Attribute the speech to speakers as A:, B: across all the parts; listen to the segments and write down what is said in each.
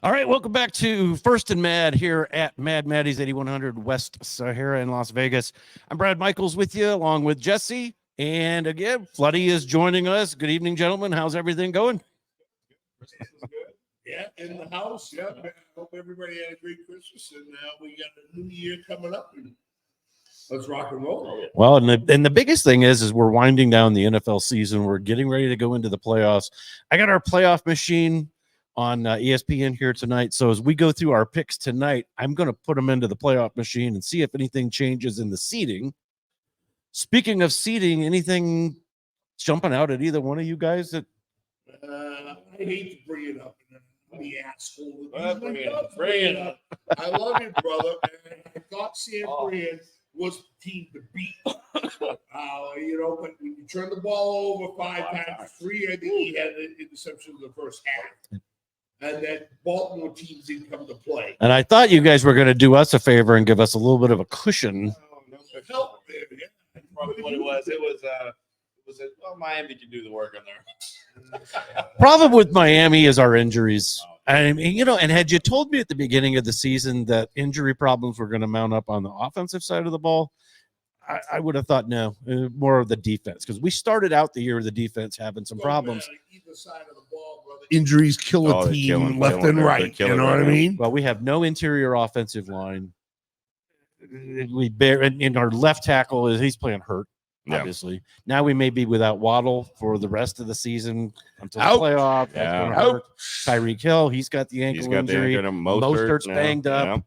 A: All right, welcome back to First and Mad here at Mad Maddie's 8100 West Sahara in Las Vegas. I'm Brad Michaels with you, along with Jesse. And again, Floody is joining us. Good evening, gentlemen. How's everything going?
B: Christmas is good. Yeah, in the house. Yeah, I hope everybody had a great Christmas, and we got the new year coming up, and let's rock and roll.
A: Well, and the biggest thing is we're winding down the NFL season. We're getting ready to go into the playoffs. I got our playoff machine on ESPN here tonight. So as we go through our picks tonight, I'm going to put them into the playoff machine and see if anything changes in the seeding. Speaking of seeding, anything jumping out at either one of you guys that
B: I hate to bring it up, and I'm the asshole.
C: Bring it up.
B: I love you, brother. And I thought San Fran was the team to beat. But when you turn the ball over five times, three, I think he had an interception in the first half. And that Baltimore teams didn't come to play.
A: And I thought you guys were going to do us a favor and give us a little bit of a cushion.
B: Help, man. Yeah.
C: Probably what it was. It was Miami could do the work on there.
A: Problem with Miami is our injuries. I mean, and had you told me at the beginning of the season that injury problems were going to mount up on the offensive side of the ball, I would have thought no, more of the defense, because we started out the year with the defense having some problems.
B: Either side of the ball, brother. Injuries kill a team left and right. You know what I mean?
A: Well, we have no interior offensive line. We bear in our left tackle he's playing hurt. Obviously, now we may be without Waddle for the rest of the season until the playoff. Tyreek Hill, he's got the ankle injury. Mostert's banged up. Yeah.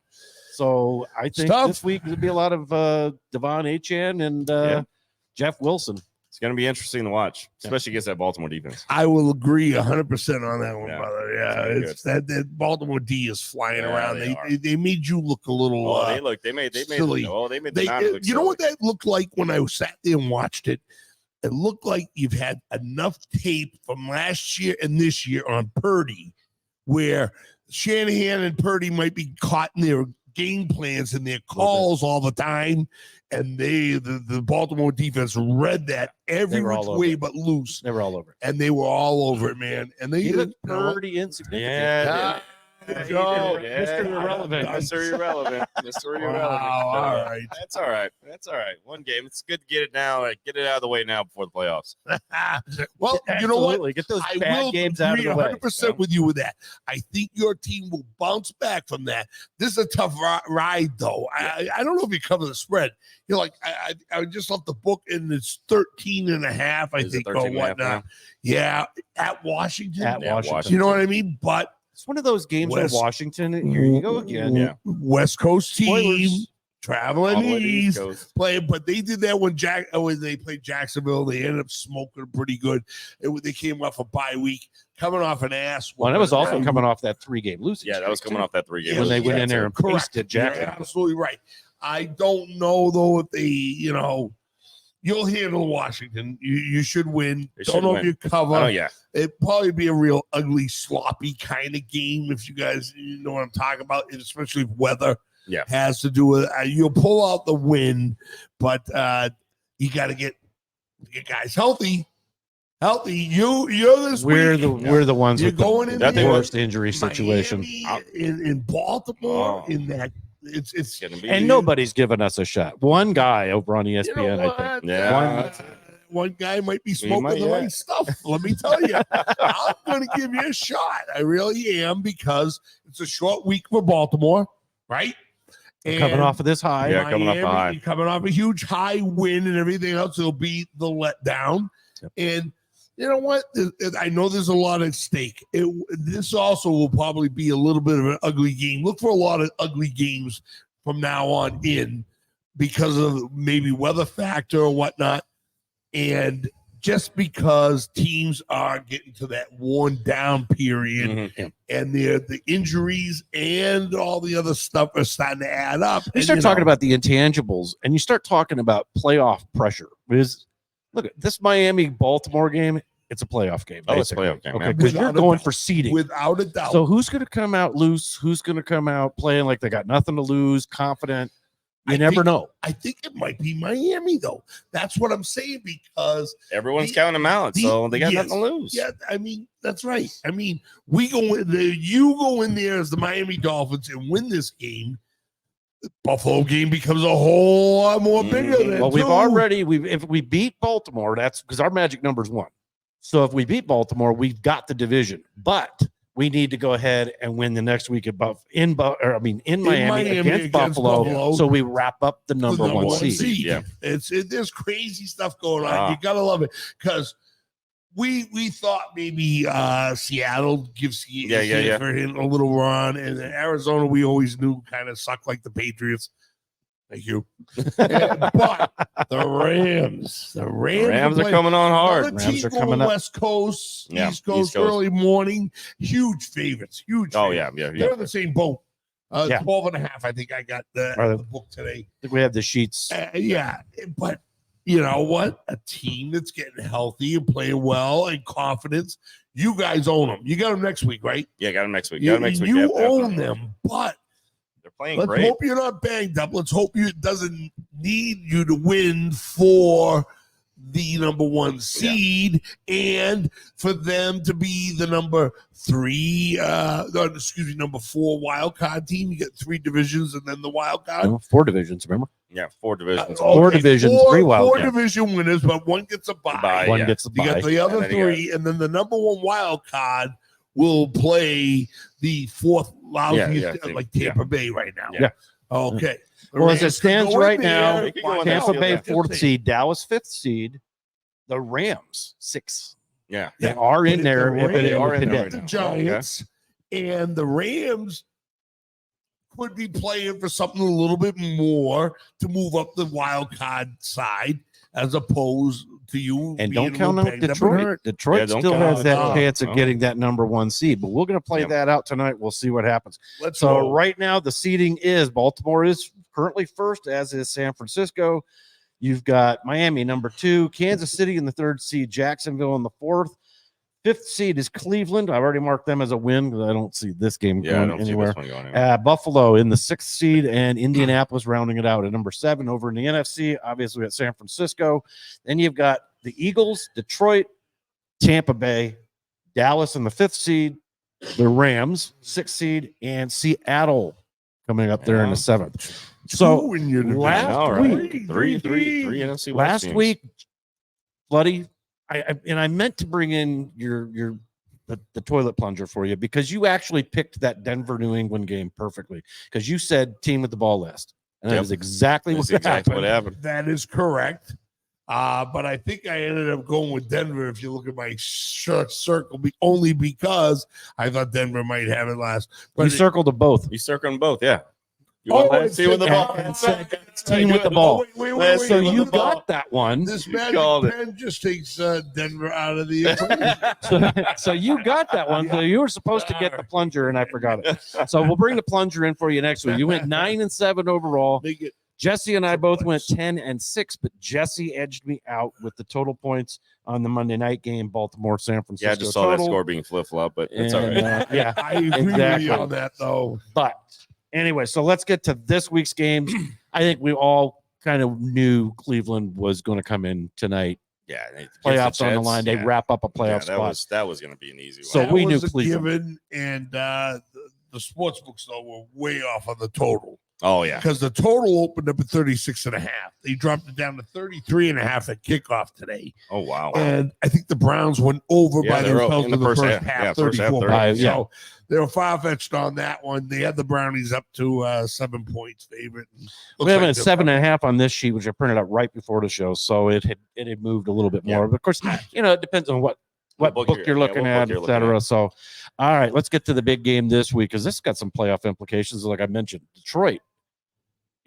A: So I think this week will be a lot of Devon Achane and Jeff Wilson.
C: It's going to be interesting to watch, especially against that Baltimore defense.
B: I will agree 100% on that one, brother. Yeah, it's that Baltimore D is flying around. They made you look a little.
C: They made
B: silly.
C: They made the
B: you know what that looked like when I sat there and watched it? It looked like you've had enough tape from last year and this year on Purdy, where Shanahan and Purdy might be caught in their game plans and their calls all the time, and the Baltimore defense read that every which way but loose.
A: They were all over it.
B: And they were all over it, man. And they
A: looked pretty insignificant.
B: Yeah.
A: Mr. Irrelevant.
C: Mr. Irrelevant. Mr. Irrelevant.
B: All right.
C: That's all right. One game. It's good to get it now. Get it out of the way now before the playoffs.
B: Well, you know what?
A: Get those bad games out of the way.
B: 100% with you with that. I think your team will bounce back from that. This is a tough ride, though. I don't know if you cover the spread. You're like, I just left the book, and it's 13.5, I think, or whatnot. Yeah, at Washington. You know what I mean? But
A: it's one of those games where Washington, here you go again.
B: Yeah. West Coast team, traveling east, playing, but they did that when they played Jacksonville. They ended up smoking pretty good. They came off a bye week, coming off an ass.
A: Well, it was also coming off that 3-game losing.
C: Yeah, that was coming off that 3-game
A: when they went in there and pasted Jacksonville.
B: You're absolutely right. I don't know though if they, you'll handle Washington. You should win. Don't know if you cover.
C: Oh, yeah.
B: It'd probably be a real ugly, sloppy kind of game if you guys know what I'm talking about, especially if weather has to do with it. You'll pull out the win, but you got to get guys healthy. You're this
A: we're the ones with
B: going
A: the worst injury situation.
B: In Baltimore, in that. It's
C: gonna be,
A: and nobody's giving us a shot. One guy over on ESPN, I think.
C: Yeah.
B: One guy might be smoking the right stuff. Let me tell you, I'm going to give you a shot. I really am, because it's a short week for Baltimore, right?
A: And coming off of this high,
C: Miami, coming off the high,
B: coming off a huge high win and everything else. It'll be the letdown, and. You know what? I know there's a lot at stake. This also will probably be a little bit of an ugly game. Look for a lot of ugly games from now on in, because of maybe weather factor or whatnot. And just because teams are getting to that worn down period, and the injuries and all the other stuff are starting to add up.
A: You start talking about the intangibles, and you start talking about playoff pressure. Look at this Miami-Baltimore game. It's a playoff game.
C: Oh, it's a playoff game.
A: Okay, because you're going for seeding.
B: Without a doubt.
A: So who's going to come out loose? Who's going to come out playing like they got nothing to lose, confident? You never know.
B: I think it might be Miami, though. That's what I'm saying, because
C: Everyone's counting them out, so they got nothing to lose.
B: Yeah, I mean, that's right. I mean, you go in there as the Miami Dolphins and win this game. The Buffalo game becomes a whole lot more bigger than
A: Well, if we beat Baltimore, that's because our magic number's 1. So if we beat Baltimore, we've got the division. But we need to go ahead and win the next week in Miami against Buffalo, so we wrap up the number one seed.
B: Yeah, there's crazy stuff going on. You gotta love it, because we thought maybe Seattle gives Sanford a little run, and Arizona we always knew kind of sucked like the Patriots. Thank you. But the Rams
C: are coming on hard.
B: Rams are coming up. West Coast, East Coast, early morning. Huge favorites.
C: Oh, yeah.
B: They're in the same boat. 12.5. I think I got the book today.
A: I think we have the sheets.
B: But you know what? A team that's getting healthy and playing well and confidence. You guys own them. You got them next week, right?
C: Yeah, got them next week.
B: You own them, but
C: playing
B: let's
C: great.
B: hope you're not banged up. Let's hope it doesn't need you to win for the number 1 seed and for them to be the number 4 wild card team. You get 3 divisions and then the wild card.
A: No, 4 divisions, remember?
C: Yeah, 4 divisions.
A: 4 divisions, 3 wild cards.
B: 4 division winners, but 1 gets a bye.
A: One gets a bye.
B: You got the other 3, and then the number 1 wild card will play the 4th lousiest, like Tampa Bay right now.
A: Yeah.
B: Okay.
A: Well, as it stands right now, Tampa Bay 4th
B: seed.
A: seed, Dallas 5th seed, the Rams 6th.
C: Yeah.
A: They are in there.
B: They
C: are in there.
B: The Giants and the Rams could be playing for something a little bit more to move up the wild card side, as opposed to you.
A: And don't count out Detroit. Detroit still has that chance of getting that number 1 seed, but we're going to play that out tonight. We'll see what happens. Right now, the seeding is Baltimore is currently 1st, as is San Francisco. You've got Miami number 2, Kansas City in the 3rd seed, Jacksonville in the 4th. 5th seed is Cleveland. I've already marked them as a win because I don't see this game going anywhere. Buffalo in the 6th seed, and Indianapolis rounding it out at number 7. Over in the NFC, obviously at San Francisco. Then you've got the Eagles, Detroit, Tampa Bay, Dallas in the 5th seed, the Rams 6th seed, and Seattle coming up there in the 7th. So last week,
C: three NFC
A: last week, Bloody. I meant to bring in the toilet plunger for you because you actually picked that Denver New England game perfectly because you said team with the ball last, and that is exactly what happened.
B: That is correct. But I think I ended up going with Denver. If you look at my short circle, only because I thought Denver might have it last. But
A: you circled them both.
C: You circled them both, yeah. You team with the ball.
A: Team with the ball.
B: Wait,
A: so you got that one.
B: This magic pen just takes Denver out of the equation.
A: so you got that one. So you were supposed to get the plunger, and I forgot it. So we'll bring the plunger in for you next week. You went 9-7 overall. Jesse and I both went 10-6, but Jesse edged me out with the total points on the Monday night game, Baltimore, San Francisco.
C: Yeah, I just saw that score being flip-flop, but it's all right.
B: Yeah, I agree with you on that, though.
A: But anyway, so let's get to this week's games. I think we all kind of knew Cleveland was going to come in tonight.
C: Yeah,
A: playoffs on the line. They wrap up a playoff spot.
C: That was going to be an easy one.
A: So we knew Cleveland.
B: Given, and the sports books, though, were way off on the total.
C: Oh, yeah.
B: Because the total opened up at 36.5. They dropped it down to 33.5 at kickoff today.
C: Oh, wow.
B: And I think the Browns went over by themselves in the first half, 34. So they were far-fetched on that one. They had the Brownies up to 7 points favorite.
A: We have a 7.5 on this sheet, which I printed out right before the show. So it had moved a little bit more. But of course, it depends on what book you're looking at, et cetera. So, all right, let's get to the big game this week because this has got some playoff implications. Like I mentioned, Detroit.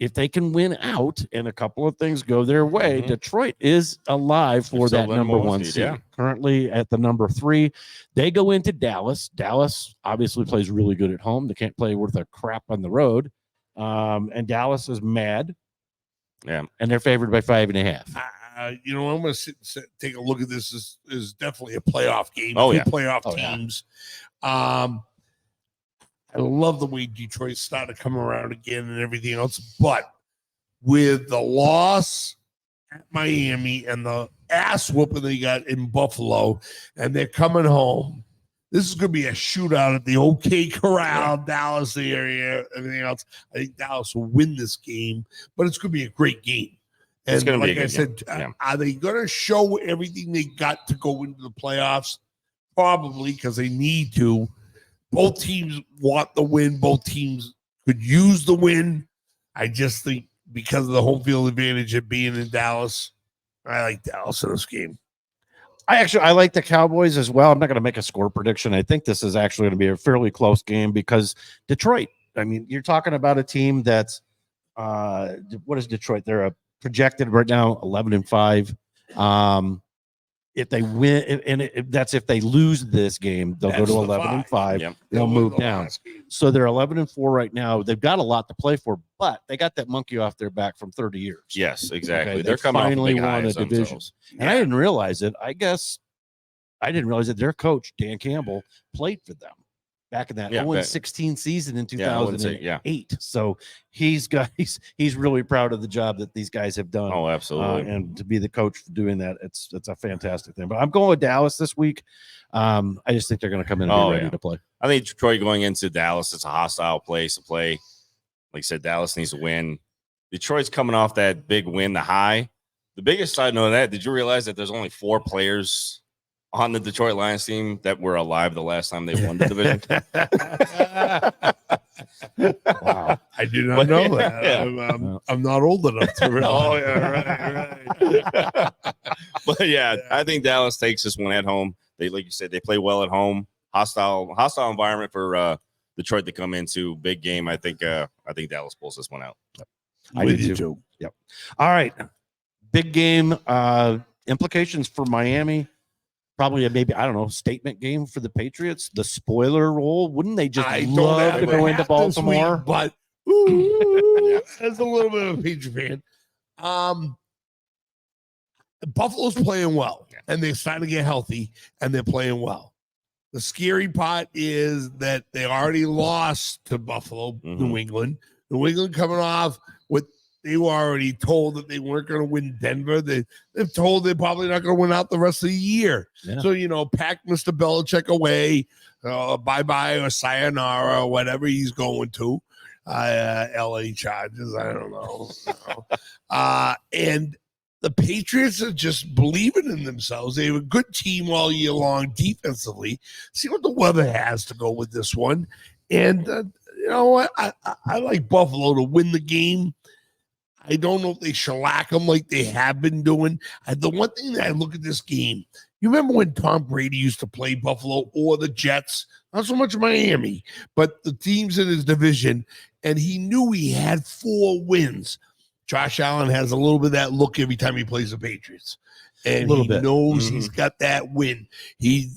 A: If they can win out and a couple of things go their way, Detroit is alive for that number 1 seed. Yeah. Currently at the number 3. They go into Dallas. Dallas obviously plays really good at home. They can't play worth a crap on the road. And Dallas is mad.
C: Yeah.
A: And they're favored by 5.5.
B: I'm going to take a look at this. Is definitely a playoff game.
C: Oh, yeah.
B: Playoff teams. Yeah. I love the way Detroit started coming around again and everything else, but with the loss at Miami and the ass whooping they got in Buffalo, and they're coming home. This is going to be a shootout at the OK Corral, Dallas area, everything else. I think Dallas will win this game, but it's going to be a great game. And
D: It's gonna be
B: like
D: a
B: I
D: good
B: said,
D: game.
B: are they going to show everything they got to go into the playoffs? Probably, because they need to. Both teams want the win. Both teams could use the win. I just think because of the home field advantage of being in Dallas, I like Dallas in this game.
A: I like the Cowboys as well. I'm not going to make a score prediction. I think this is actually going to be a fairly close game because Detroit. I mean, you're talking about a team that's what is Detroit? They're a projected right now 11-5. If they win, that's if they lose this game, they'll go to 11-5.
D: Yep.
A: They'll move down. So they're 11-4 right now. They've got a lot to play for, but they got that monkey off their back from 30 years.
D: Yes, exactly.
A: Okay,
D: They're
A: they
D: coming
A: finally
D: off a big high
A: won a division.
D: themselves.
A: And I didn't realize it. I guess I didn't realize that their coach, Dan Campbell, played for them back in that 0-16 season in 2008. So he's really proud of the job that these guys have done.
D: Oh, absolutely.
A: And to be the coach for doing that, it's a fantastic thing. But I'm going with Dallas this week. I just think they're going to come in and be ready to play.
D: I think Detroit going into Dallas, it's a hostile place to play. Like I said, Dallas needs to win. Detroit's coming off that big win, the high. The biggest side note of that, did you realize that there's only 4 players on the Detroit Lions team that were alive the last time they won the division?
B: Wow. I did not know that.
D: Yeah.
B: I'm not old enough to realize.
D: Oh, yeah, right. But yeah, I think Dallas takes this one at home. They, like you said, they play well at home. Hostile environment for Detroit to come into. Big game. I think Dallas pulls this one out.
A: I do too. Yep. All right. Big game. Implications for Miami. Probably maybe, I don't know, statement game for the Patriots. The spoiler role. Wouldn't they just love to go into Baltimore?
B: But as a little bit of a Patriot fan, Buffalo's playing well, and they're starting to get healthy, and they're playing well. The scary part is that they already lost to Buffalo, New England. New England coming off with, they were already told that they weren't going to win Denver. They've told they're probably not going to win out the rest of the year. Yeah. So, pack Mr. Belichick away, bye-bye or sayonara or whatever he's going to. LA Chargers, I don't know. And the Patriots are just believing in themselves. They have a good team all year long defensively. See what the weather has to go with this one. And you know what? I like Buffalo to win the game. I don't know if they shellac them like they have been doing. The one thing that I look at this game, you remember when Tom Brady used to play Buffalo or the Jets? Not so much Miami, but the teams in his division, and he knew he had 4 wins. Josh Allen has a little bit of that look every time he plays the Patriots. And he knows he's got that win. He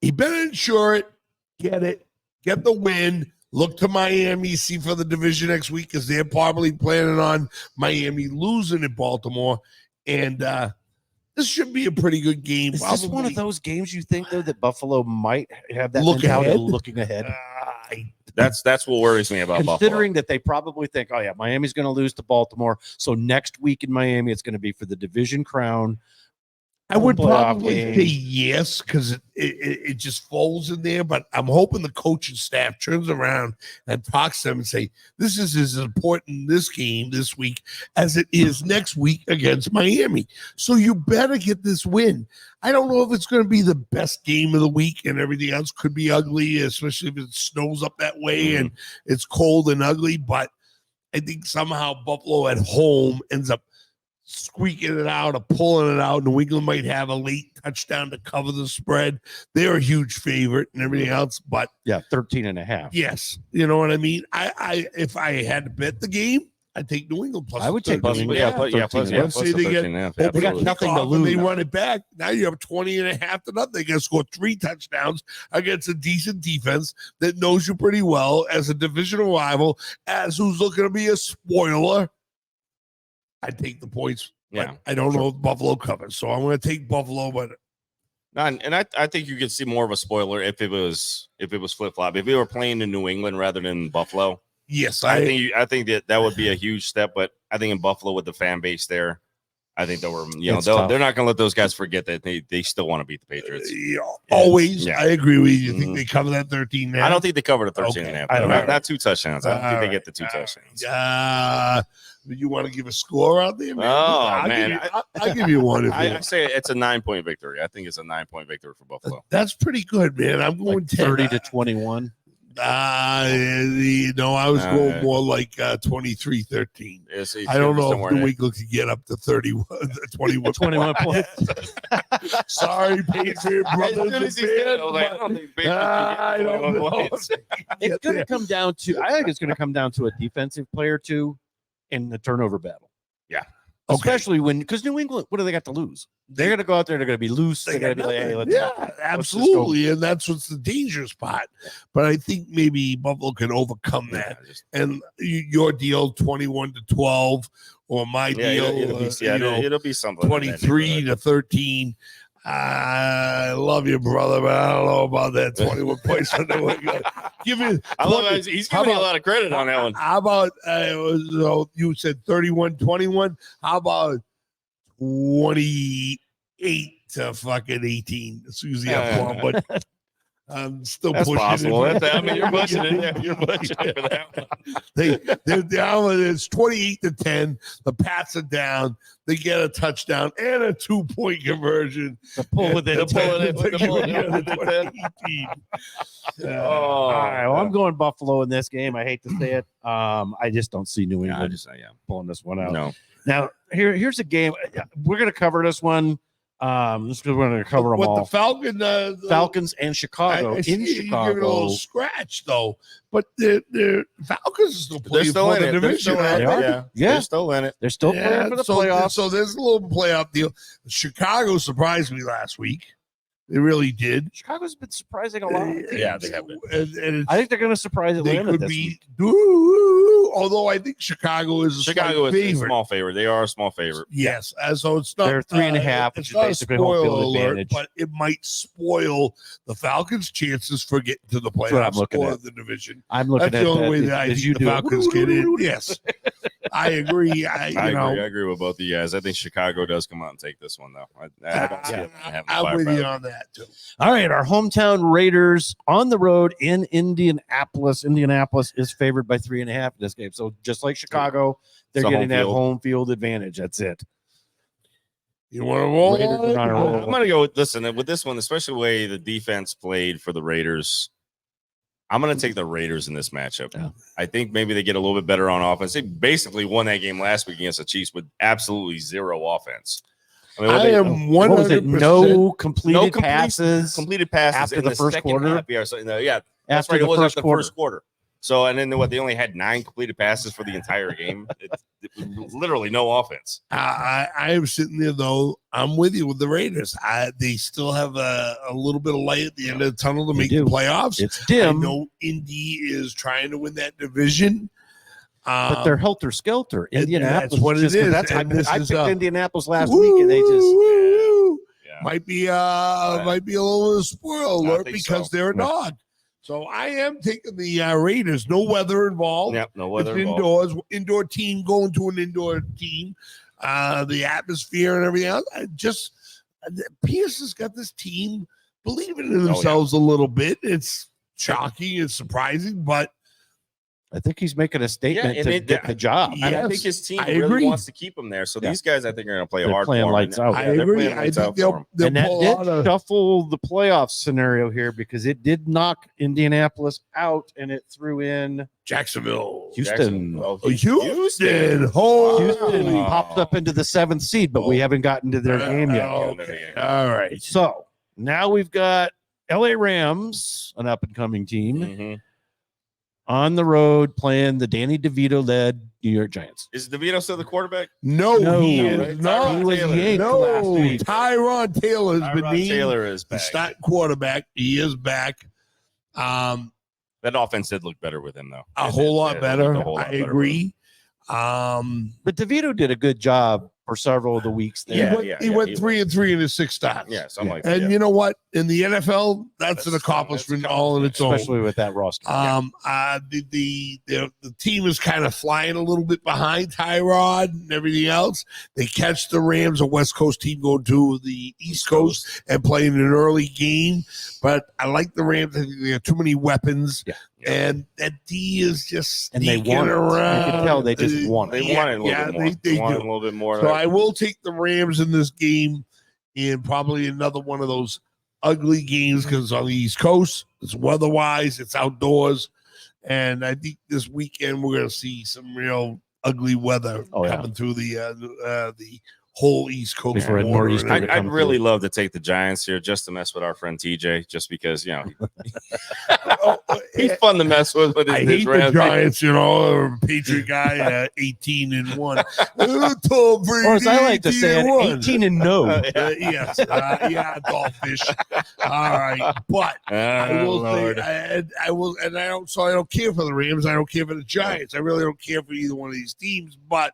B: better ensure it, get the win. Look to Miami, see for the division next week because they're probably planning on Miami losing in Baltimore. And this should be a pretty good game.
A: Is this one of those games you think, though, that Buffalo might have that looking ahead?
D: That's what worries me about
A: considering
D: Buffalo.
A: That they probably think, oh, yeah, Miami's going to lose to Baltimore. So next week in Miami, it's going to be for the division crown.
B: I would probably say yes because it just falls in there. But I'm hoping the coaching staff turns around and talks to them and say, this is as important this game this week as it is next week against Miami. So you better get this win. I don't know if it's going to be the best game of the week and everything else could be ugly, especially if it snows up that way and it's cold and ugly. But I think somehow Buffalo at home ends up squeaking it out or pulling it out. New England might have a late touchdown to cover the spread. They're a huge favorite and everything else, but
A: 13.5.
B: Yes, you know what I mean. I if I had to bet the game, I'd take New England plus.
A: I would take
D: plus,
A: New
D: England.
B: They
A: got nothing to lose.
B: They run it back. Now you have 20.5 to nothing. They got to score 3 touchdowns against a decent defense that knows you pretty well as a divisional rival, as who's looking to be a spoiler. I'd take the points. I don't know if Buffalo covers, so I'm going to take Buffalo. But
D: I think you could see more of a spoiler if it was flip flop. If we were playing in New England rather than Buffalo,
B: yes,
D: I think that would be a huge step. But I think in Buffalo with the fan base there, I think they're
A: It's tough.
D: not going to let those guys forget that they still want to beat the Patriots.
B: Always,
D: Yeah.
B: I agree with you. You think
D: Mhm.
B: they cover that 13 now?
D: I don't think they covered a 13 and a half.
A: I don't
D: Not,
A: know.
D: not 2 touchdowns. I don't think they get the 2 touchdowns.
B: You want to give a score out there, man?
D: Oh, man.
B: I'll give you one. If you
D: I
B: want.
D: say it's a 9-point victory. I think it's a 9-point victory for Buffalo.
B: That's pretty good, man. I'm going
A: Like
B: 10.
A: 30 to 21.
B: I was going more like 23-13. I don't know if New England could get up to 31, 21.
A: 21 points.
B: Sorry, Patriot brothers. and fans, but I don't know.
A: It's going to come down to, I think it's going to come down to a defensive player too in the turnover battle.
D: Yeah.
B: Okay.
A: Especially because New England, what do they got to lose? They're going to go out there, they're going to be loose. They're going to be like, hey, let's
B: absolutely. And that's what's the dangerous part. But I think maybe Buffalo can overcome that. And your deal, 21-12, or my deal,
D: it'll be something.
B: 23-13. I love you, brother, but I don't know about that 21 points. Give me.
D: He's giving me a lot of credit on that one.
B: How about you said 31-21? How about 28-18? It's usually up one, but I'm still
D: That's
B: pushing
D: possible.
B: it.
D: You're pushing it. Yeah, you're pushing it for that one.
B: They're down. It's 28-10. The Pats are down. They get a touchdown and a 2-point conversion.
A: to pull within
B: To
A: 10.
B: pull it in.
A: All right. Well, I'm going Buffalo in this game. I hate to say it. I just don't see New England pulling this one out.
D: No.
A: Now, here's a game. We're going to cover this one. Just because we're going to cover them all.
B: The
A: Falcons and Chicago
B: I see
A: in
B: you give it a
A: Chicago.
B: little scratch though, but the Falcons are still
D: They're
B: playing
D: still
B: for
D: in
B: the
D: it. They're
B: division.
D: still in
B: aren't
D: it.
A: They
B: they?
A: are.
D: Yeah.
A: Yeah.
D: They're still in it.
A: They're still playing for the playoffs.
B: So there's a little playoff deal. Chicago surprised me last week. They really did.
A: Chicago's been surprising a lot.
D: Yeah, they have been.
B: And
A: I think they're going to surprise
B: they
A: Atlanta
B: could
A: this
B: be.
A: week.
B: Although I think Chicago is a
D: Chicago
B: slight
D: is a
B: favorite.
D: small favorite. They are a small favorite.
B: Yes, so it's not.
A: They're 3.5,
B: It's
A: which is
B: not a
A: basically home
B: spoiler
A: field
B: alert,
A: advantage.
B: but it might spoil the Falcons' chances for getting to the
A: what I'm
B: playoffs
A: looking
B: or
A: at.
B: the division.
A: I'm looking
B: That's
A: at
B: the only
A: that
B: way that I
A: as
B: think
A: you
B: the
A: do.
B: Falcons get in. Yes, I agree.
D: I agree with both of you guys. I think Chicago does come out and take this one, though. I don't see it having
B: I'm with
D: firepower.
B: you on that too.
A: All right, our hometown Raiders on the road in Indianapolis. Indianapolis is favored by 3.5 in this game. So just like Chicago, they're
D: It's a
A: getting
D: home
A: that
D: field.
A: home field advantage. That's it.
B: You want to roll?
A: Raiders are on a roll.
D: I'm gonna go with this one, especially the way the defense played for the Raiders. I'm gonna take the Raiders in this matchup.
A: Yeah.
D: I think maybe they get a little bit better on offense. They basically won that game last week against the Chiefs with absolutely zero offense. I mean,
B: I am
A: What was it?
B: 100%.
A: No completed
D: No complete-
A: passes
D: completed passes
A: after
D: in
A: the first
D: second
A: quarter?
D: half. Yeah, so, yeah, that's
A: after
D: right. It
A: the
D: was
A: first
D: after the
A: quarter.
D: first quarter. So, and then they only had 9 completed passes for the entire game. It was literally no offense.
B: I am sitting there though. I'm with you with the Raiders. They still have a little bit of light at the end of the tunnel to
A: They
B: make
A: do.
B: the playoffs.
A: It's
B: I
A: dim,
B: know Indy is trying to win that division.
A: but they're helter skelter.
B: and
A: Indianapolis.
B: that's what it
A: just 'cause
B: is,
A: That's
B: and
A: I
B: this
A: picked
B: is,
A: Indianapolis last week, and they just
B: Woo!
D: Yeah.
B: might be a little spoiler
D: I
B: alert
D: think
B: because
D: so.
B: they're a dog. So I am taking the Raiders. No weather involved.
D: Yep, no
B: It's
D: weather involved.
B: indoor team going to an indoor team. The atmosphere and everything else. Pierce has got this team believing in themselves a little bit. It's shocking, it's surprising, but
A: I think he's making a statement
D: and
A: to
D: it-
A: get the job.
D: And I
B: Yes,
D: think his team
B: I
D: really
B: agree.
D: wants to keep him there. So
A: Yeah.
D: these guys, I think, are going to play
A: They're
D: hard.
A: playing
D: for him.
A: lights out.
D: Yeah,
B: I
D: they're
B: agree.
D: playing
B: I
D: lights
B: think
D: out for
B: they'll
D: him.
B: they'll
A: And that
B: pull a
A: did
B: lot of
A: shuffle the playoff scenario here because it did knock Indianapolis out and it threw in
B: Jacksonville.
A: Houston.
D: Oh,
B: Houston. Oh,
A: Houston
D: Oh.
A: popped up into the 7th seed, but we haven't gotten to their game yet.
B: Okay. All right.
A: So now we've got LA Rams, an up and coming team,
D: Mhm.
A: on the road playing the Danny DeVito led New York Giants.
D: Is DeVito still the quarterback?
B: No,
A: No,
B: he is
D: right?
B: not.
D: Tyrod
A: He was
D: Taylor.
A: yanked last
B: No,
A: week.
B: Tyron Taylor has been
D: Tyrod
B: named
D: Taylor is
B: the
D: back.
B: starting quarterback. He is back.
D: That offense did look better with him, though.
B: A
D: It
B: whole
D: did.
B: lot
D: It
B: better.
D: looked a whole lot
B: I
D: better with him.
B: agree.
A: But DeVito did a good job for several of the weeks
B: He
A: there.
B: went, he went 3-3 in his 6 starts.
D: Yeah, something like
B: And
D: that.
B: you know what? In the NFL, that's an
D: That's-
B: accomplishment
D: that's
B: all in its own.
A: Especially with that roster.
B: The team is kind of flying a little bit behind Tyrod and everything else. They catch the Rams, a West Coast team, going to the East Coast and playing an early game. But I like the Rams. I think they have too many weapons.
A: Yeah.
B: And that D is just
A: And they
B: sneaking
A: want it. You
B: around.
A: can tell they just want it.
D: They want it a little bit more.
B: They
D: want it a
B: do.
D: little bit more.
B: So I will take the Rams in this game, in probably another one of those ugly games because it's on the East Coast. It's weather-wise. It's outdoors. And I think this weekend we're going to see some real ugly weather coming through the whole East Coast.
A: Before it more East Coast.
D: I'd really love to take the Giants here just to mess with our friend TJ, just because, you know, he's fun to mess with his,
B: I
D: his
B: hate the
D: Rams.
B: Giants, you know, or Patriot guy, 18-1. Tom Brady,
A: Or as I like to say,
B: 18-1.
A: 18 and no.
B: Yes, yeah, Goldfish. All right, but I will say, I will, and I don't. So I don't care for the Rams. I don't care for the Giants. I really don't care for either one of these teams. But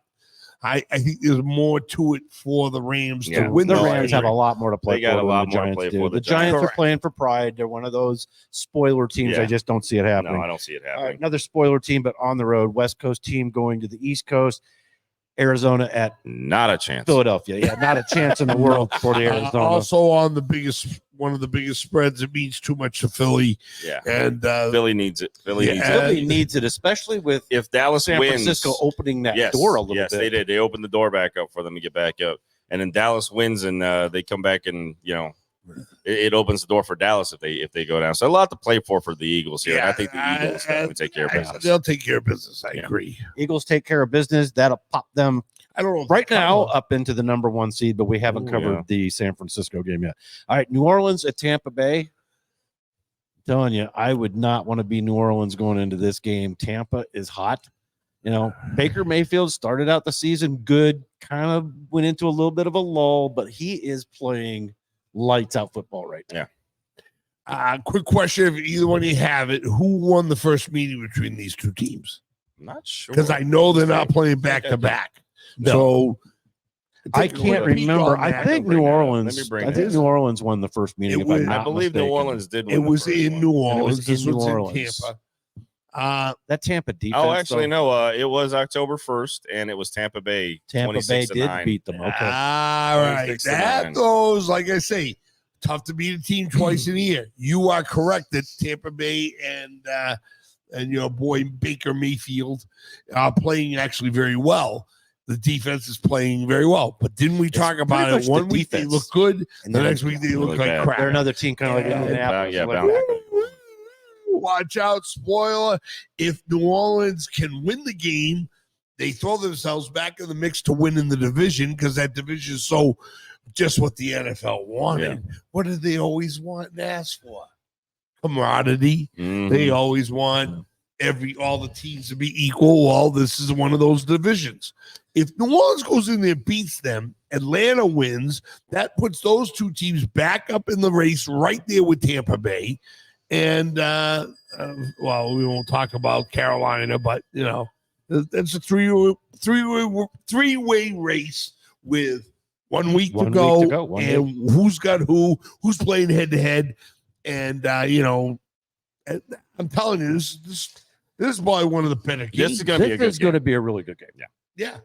B: I think there's more to it for the Rams to win.
A: The
B: this
A: Rams
B: game.
A: have a lot more to play
D: They got
A: for
D: a lot
A: than the
D: more to
A: Giants
D: play
A: do.
D: for.
A: The
D: The
A: Giants are
B: Correct.
A: playing for pride. They're one of those spoiler teams.
D: Yeah.
A: I just don't see it happening.
D: No, I don't see it
A: All right,
D: happening.
A: another spoiler team, but on the road. West Coast team going to the East Coast. Arizona at
D: Not a chance.
A: Philadelphia. Yeah, not a chance in the world for the Arizona.
B: Also on one of the biggest spreads. It means too much to Philly,
D: Yeah.
B: and
D: Philly needs it. Philly
B: Yeah.
D: needs it.
A: Philly needs it, especially with
D: If Dallas
A: San
D: wins,
A: Francisco opening that
D: yes,
A: door a little
D: yes,
A: bit.
D: they did. They opened the door back up for them to get back up. And then Dallas wins, and they come back, and you know, it opens the door for Dallas if they go down. So a lot to play for the Eagles here. And I think the Eagles will take care of business.
B: They'll take care of business. I
D: Yeah.
B: agree.
A: Eagles take care of business. That'll pop them
B: I don't know if
A: right
B: they
A: now
B: cover.
A: up into the number 1 seed, but we haven't
D: Ooh,
A: covered
D: yeah.
A: the San Francisco game yet. All right, New Orleans at Tampa Bay. I'm telling you, I would not want to be New Orleans going into this game. Tampa is hot. You know, Baker Mayfield started out the season good, kind of went into a little bit of a lull, but he is playing lights out football right now.
D: Yeah.
B: Quick question: if either one of you have it, who won the first meeting between these two teams?
D: I'm not sure.
B: Because I know they're not playing back to back.
A: No.
B: So
A: I
B: take a
A: can't
B: peek
A: remember.
B: on
A: I
B: that.
A: think
D: bring
A: New
D: that up.
A: Orleans.
D: Let me bring
A: I
D: that
A: think
B: up.
A: New Orleans won the first meeting.
B: It
A: If
B: was-
A: I'm not
D: I believe
A: mistaken.
D: New Orleans did win.
B: it
D: the
B: was
D: first
B: in
D: one.
B: New
A: And it was
B: Orleans.
A: in
B: This
A: New
B: was in
A: Orleans.
B: Tampa.
A: That Tampa defense.
D: Oh, actually,
A: though,
D: no. It was October 1st, and it was Tampa Bay.
A: Tampa Bay
D: 26-9.
A: did beat them. Okay.
B: All right,
D: 26-9.
B: that goes. Like I say, tough to beat a team twice in a year. You are correct that Tampa Bay and your boy Baker Mayfield are playing actually very well. The defense is playing very well. But didn't we talk about
A: pretty
B: it?
A: much the
B: One week they
A: defense.
B: look good,
A: And
B: the
A: then
B: next week they look
D: really
B: like
D: bad.
B: crap.
A: they're another team kind of like
B: Yeah,
A: Indianapolis.
D: yeah,
A: like
D: bound-
A: that.
B: Watch out, spoiler. If New Orleans can win the game, they throw themselves back in the mix to win in the division because that division is so just what the NFL wanted. What do they always want and ask for? Camaraderie.
D: Mhm.
B: They always want all the teams to be equal. Well, this is one of those divisions. If New Orleans goes in there and beats them, Atlanta wins, that puts those two teams back up in the race right there with Tampa Bay. And well, we won't talk about Carolina, but you know, it's a three-way race with 1 week to
A: 1
B: go,
A: week to go, one
B: and who's got who's playing head to head, and you know, I'm telling you, this is probably one of the better games.
D: This is going to be a
A: This
D: good
A: is going
D: game.
A: to be a really good game.
B: Yeah,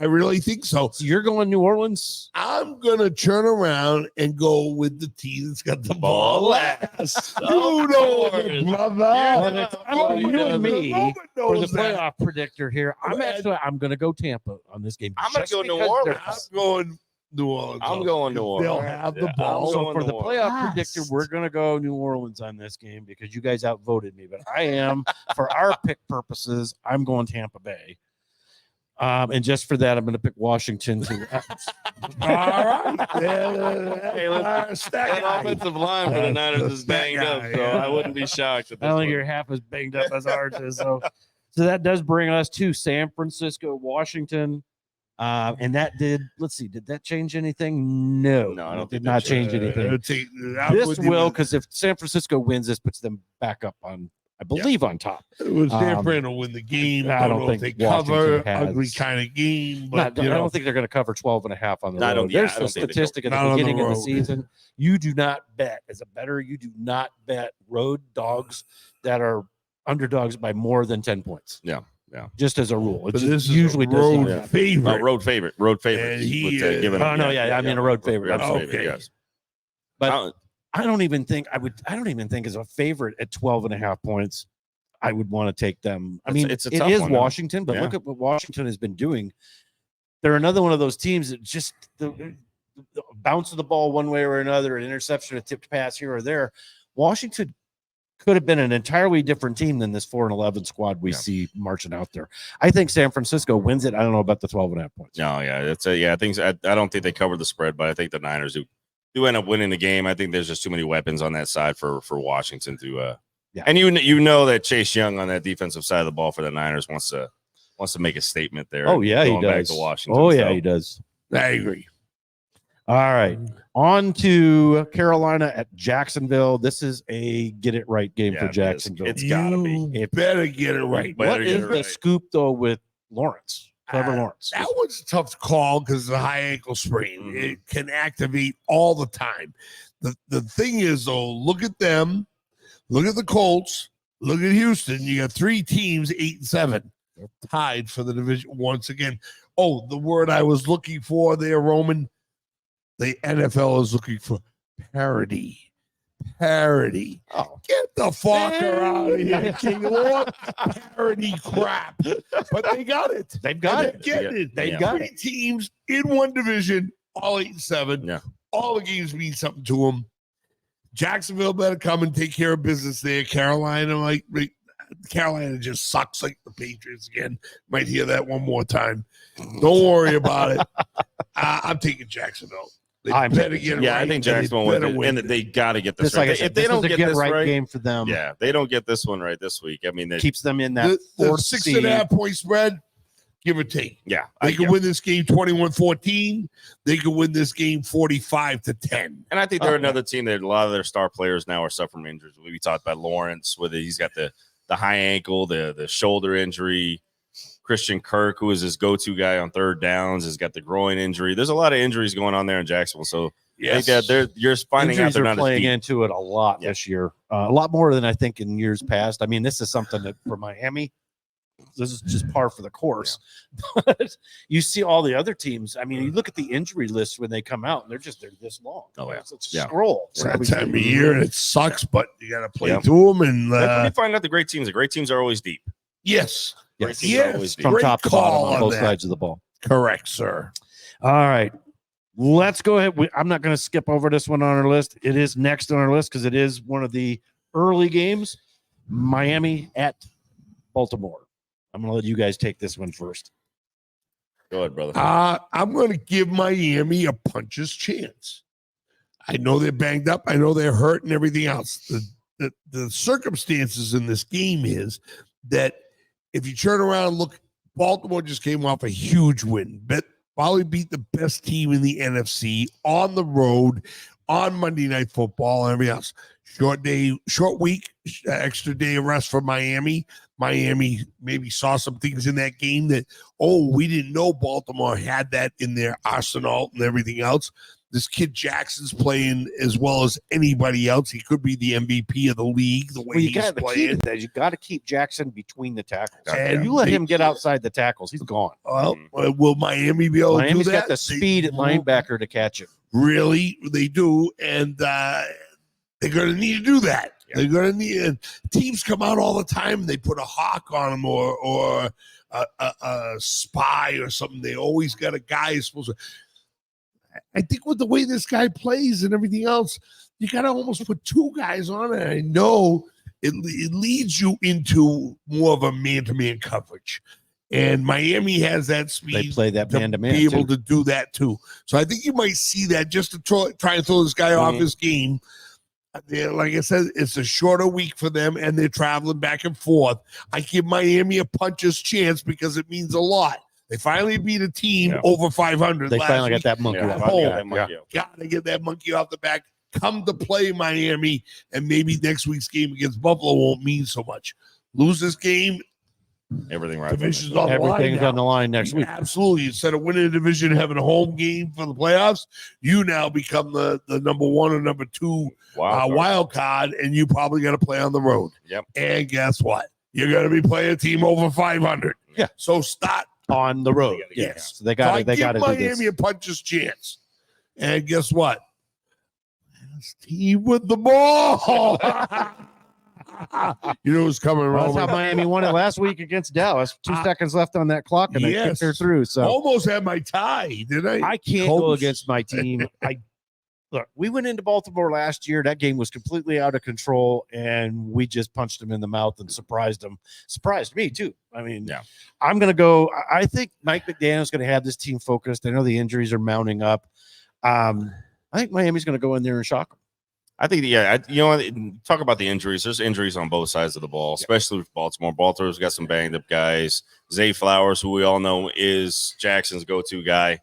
B: I really think so.
A: So you're going New Orleans?
B: I'm gonna turn around and go with the team that's got the ball last. You know it, brother.
A: I'm you and me
B: Roman
A: for the
B: knows that.
A: playoff predictor here. I'm going to go Tampa on this game.
D: I'm gonna
A: just
D: go New
A: because
D: Orleans.
A: they're-
B: I'm going New Orleans.
D: I'm going New
B: They'll
D: Orleans.
B: have the
D: Yeah,
B: ball.
D: I'm
A: So
D: going
A: for the
D: New
A: playoff
B: Orleans.
A: predictor, we're going to go New Orleans on this game because you guys outvoted me. But I am, for our pick purposes, I'm going Tampa Bay. And just for that, I'm going to pick Washington to.
B: All right.
D: Hey, That offensive line for the Niners is banged up, so I wouldn't be shocked. At
A: I
D: this
A: don't think
D: point.
A: you're half as banged up as ours is. So that does bring us to San Francisco, Washington. And that did that change anything? No,
D: No, I don't
A: it did
D: think
A: not
D: that
A: change
D: changed
A: anything.
B: I'm
A: This
B: with you
A: will,
B: with-
A: because if San Francisco wins, this puts them back up on I believe, on top.
B: It was San
A: Um,
B: Fran will win the game.
A: I
B: Don't
A: don't
B: know if
A: think
B: they cover.
A: Washington has-
B: Ugly kind of game. But,
A: I don't think they're going to cover 12.5 on the
D: I
A: road.
D: don't- yeah,
A: There's
D: I
A: the
D: don't think they
A: statistic at
B: Not
A: the
B: on the
A: beginning of the
B: road.
A: season. You do not bet, as a bettor, you do not bet road dogs that are underdogs by more than 10 points.
D: Yeah.
A: Just as a rule. It
B: But
A: just
B: this is
A: usually
B: a
A: does
B: road
A: not
D: Yeah.
A: happen.
B: favorite.
D: Road favorite.
B: And he
D: with,
B: is-
D: giving
A: Oh, no, yeah, I mean a road favorite.
D: Road
A: Absolutely.
B: Okay.
D: yes.
A: But I don't even think as a favorite at 12.5 points, I would want to take them. I
D: It's-
A: mean,
D: it's a
A: it
D: tough
A: is
D: one, though.
A: Washington, but
D: Yeah.
A: look at what Washington has been doing. They're another one of those teams that just the bounce of the ball one way or another, an interception, a tipped pass here or there. Washington could have been an entirely different team than this 4-11 squad we see marching out there. I think San Francisco wins it. I don't know about the 12.5 points.
D: No, yeah, that's a, yeah. I don't think they covered the spread, but I think the Niners do end up winning the game. I think there's just too many weapons on that side for Washington to.
A: Yeah.
D: And you know that Chase Young on that defensive side of the ball for the Niners wants to make a statement there.
A: Oh yeah, he
D: going back
A: does.
D: to Washington.
A: Oh yeah,
D: so.
A: he does.
B: I agree.
A: All right. On to Carolina at Jacksonville. This is a get it right game
D: Yeah,
A: for
D: it is.
A: Jacksonville.
D: It's gotta be.
B: You better get it right.
D: Better
A: What
D: get
A: is
D: it
A: the
D: right.
A: scoop though with Lawrence? Trevor Lawrence.
B: That was a tough call because of the high ankle sprain.
D: Mhm.
B: It can activate all the time. The thing is, though, look at them. Look at the Colts. Look at Houston. You got 3 teams, 8-7, tied for the division once again. Oh, the word I was looking for there, Roman. The NFL is looking for parity. Parity.
A: Oh,
B: Get the fucker out of here, King Lord. Parity crap. But they got it.
A: they've got
B: They're
A: it.
B: getting it.
A: They've
D: Yeah.
A: got
B: 3
A: it.
B: teams in one division, all 8-7.
D: Yeah.
B: All the games mean something to them. Jacksonville better come and take care of business there. Carolina just sucks like the Patriots again. Might hear that one more time. Don't worry about it. I'm taking Jacksonville. They
A: I'm
B: better
A: taking
B: get it
D: Yeah,
B: right.
D: I think
B: and they
D: Jacksonville
B: better
D: win,
B: win.
D: and they got to get this
A: Just like
D: right.
A: I said,
D: If they
A: this
D: don't
A: is a
D: get this
A: right
D: right,
A: game for them.
D: yeah, they don't get this one right this week. I mean, they,
A: Keeps them in that
B: The
A: fourth
B: 6.5 point spread, give or take.
D: yeah,
B: They could win this game 21-14. They could win this game 45-10.
D: And I think they're
A: Oh,
D: another team that a lot of their star players now are suffering from injuries. We talked about Lawrence, whether he's got the high ankle, the shoulder injury. Christian Kirk, who is his go-to guy on third downs, has got the groin injury. There's a lot of injuries going on there in Jacksonville. So I think that you're finding out
A: Injuries
D: they're
A: are
D: not as
A: playing
D: deep.
A: into it a lot this year, a lot more than I think in years past. I mean, this is something that for Miami, this is just par for the course. But you see all the other teams. I mean, you look at the injury list when they come out, and they're this long.
D: Oh, yeah.
A: It's a
D: Yeah.
A: scroll.
B: It's that time of year, and it sucks, but you got to play
D: Yeah.
B: through them. And
D: That's when you find out the great teams are always deep.
B: yes,
D: Great
A: Yes,
D: teams are
B: yes,
D: always deep.
A: from
B: great
A: top to
B: call
A: bottom on
B: on
A: both
B: that.
A: sides of the ball.
B: correct, sir.
A: All right. Let's go ahead. I'm not going to skip over this one on our list. It is next on our list because it is one of the early games. Miami at Baltimore. I'm going to let you guys take this one first.
D: Go ahead, brother.
B: I'm going to give Miami a puncher's chance. I know they're banged up. I know they're hurt and everything else. The circumstances in this game is that if you turn around and look, Baltimore just came off a huge win. Probably beat the best team in the NFC on the road on Monday Night Football and everything else. Short week, extra day of rest for Miami. Miami maybe saw some things in that game that, we didn't know Baltimore had that in their arsenal and everything else. This kid Jackson's playing as well as anybody else. He could be the MVP of the league the way
A: You
B: he's
A: got the key
B: playing.
A: to that. You got to keep Jackson between the tackles.
B: And
A: If you let
B: they-
A: him get outside the tackles, he's gone.
B: Well, will Miami be able
A: Miami's
B: to do that?
A: got the speed at linebacker to catch him.
B: Really, they do, and they're going to need to do that.
D: Yeah.
B: They're going to need. And teams come out all the time. And they put a hawk on them or a spy or something. They always got a guy who's supposed to. I think with the way this guy plays and everything else, you got to almost put 2 guys on it. I know it leads you into more of a man-to-man coverage. And Miami has that speed.
A: They play that
B: to
A: man-to-man,
B: be able
A: too.
B: to do that too. So I think you might see that just to try and throw this guy off
A: Mm-hmm.
B: his game. Like I said, it's a shorter week for them, and they're traveling back and forth. I give Miami a puncher's chance because it means a lot. They finally beat a team
D: Yeah.
B: over 500.
A: They
B: last
A: finally
B: week.
A: got that monkey
D: Yeah,
A: off.
B: Oh,
D: yeah, that might be-
B: Got to get that monkey off the back. come to play Miami, and maybe next week's game against Buffalo won't mean so much. Lose this game,
D: Everything right.
B: division's on the line
A: Everything's
B: now.
A: on the line next week.
B: Absolutely. Instead of winning the division, having a home game for the playoffs, you now become the number 1 or number 2 wild card, and you probably got to play on the road.
D: Yep.
B: And guess what? You're going to be playing a team over 500.
A: Yeah.
B: So start
A: On the road.
D: Yeah.
A: Yes. So they got to. They got to
B: give
A: do this.
B: Miami a puncher's chance. And guess what? Steve with the ball. You know who's coming
A: Well,
B: around?
A: that's how Miami won it last week against Dallas. 2 seconds left on that clock, and they
B: Yes.
A: kicked her through. So
B: Almost had my tie, did I?
A: I can't go
B: Coach.
A: against my team. Look, we went into Baltimore last year. That game was completely out of control, and we just punched them in the mouth and surprised them. Surprised me too. I mean,
D: Yeah.
A: I'm going to go. I think Mike McDaniel's going to have this team focused. I know the injuries are mounting up. I think Miami's going to go in there and shock them.
D: I think, talk about the injuries. There's injuries on both sides of the ball, especially with Baltimore. Baltimore's got some banged up guys. Zay Flowers, who we all know is Jackson's go-to guy,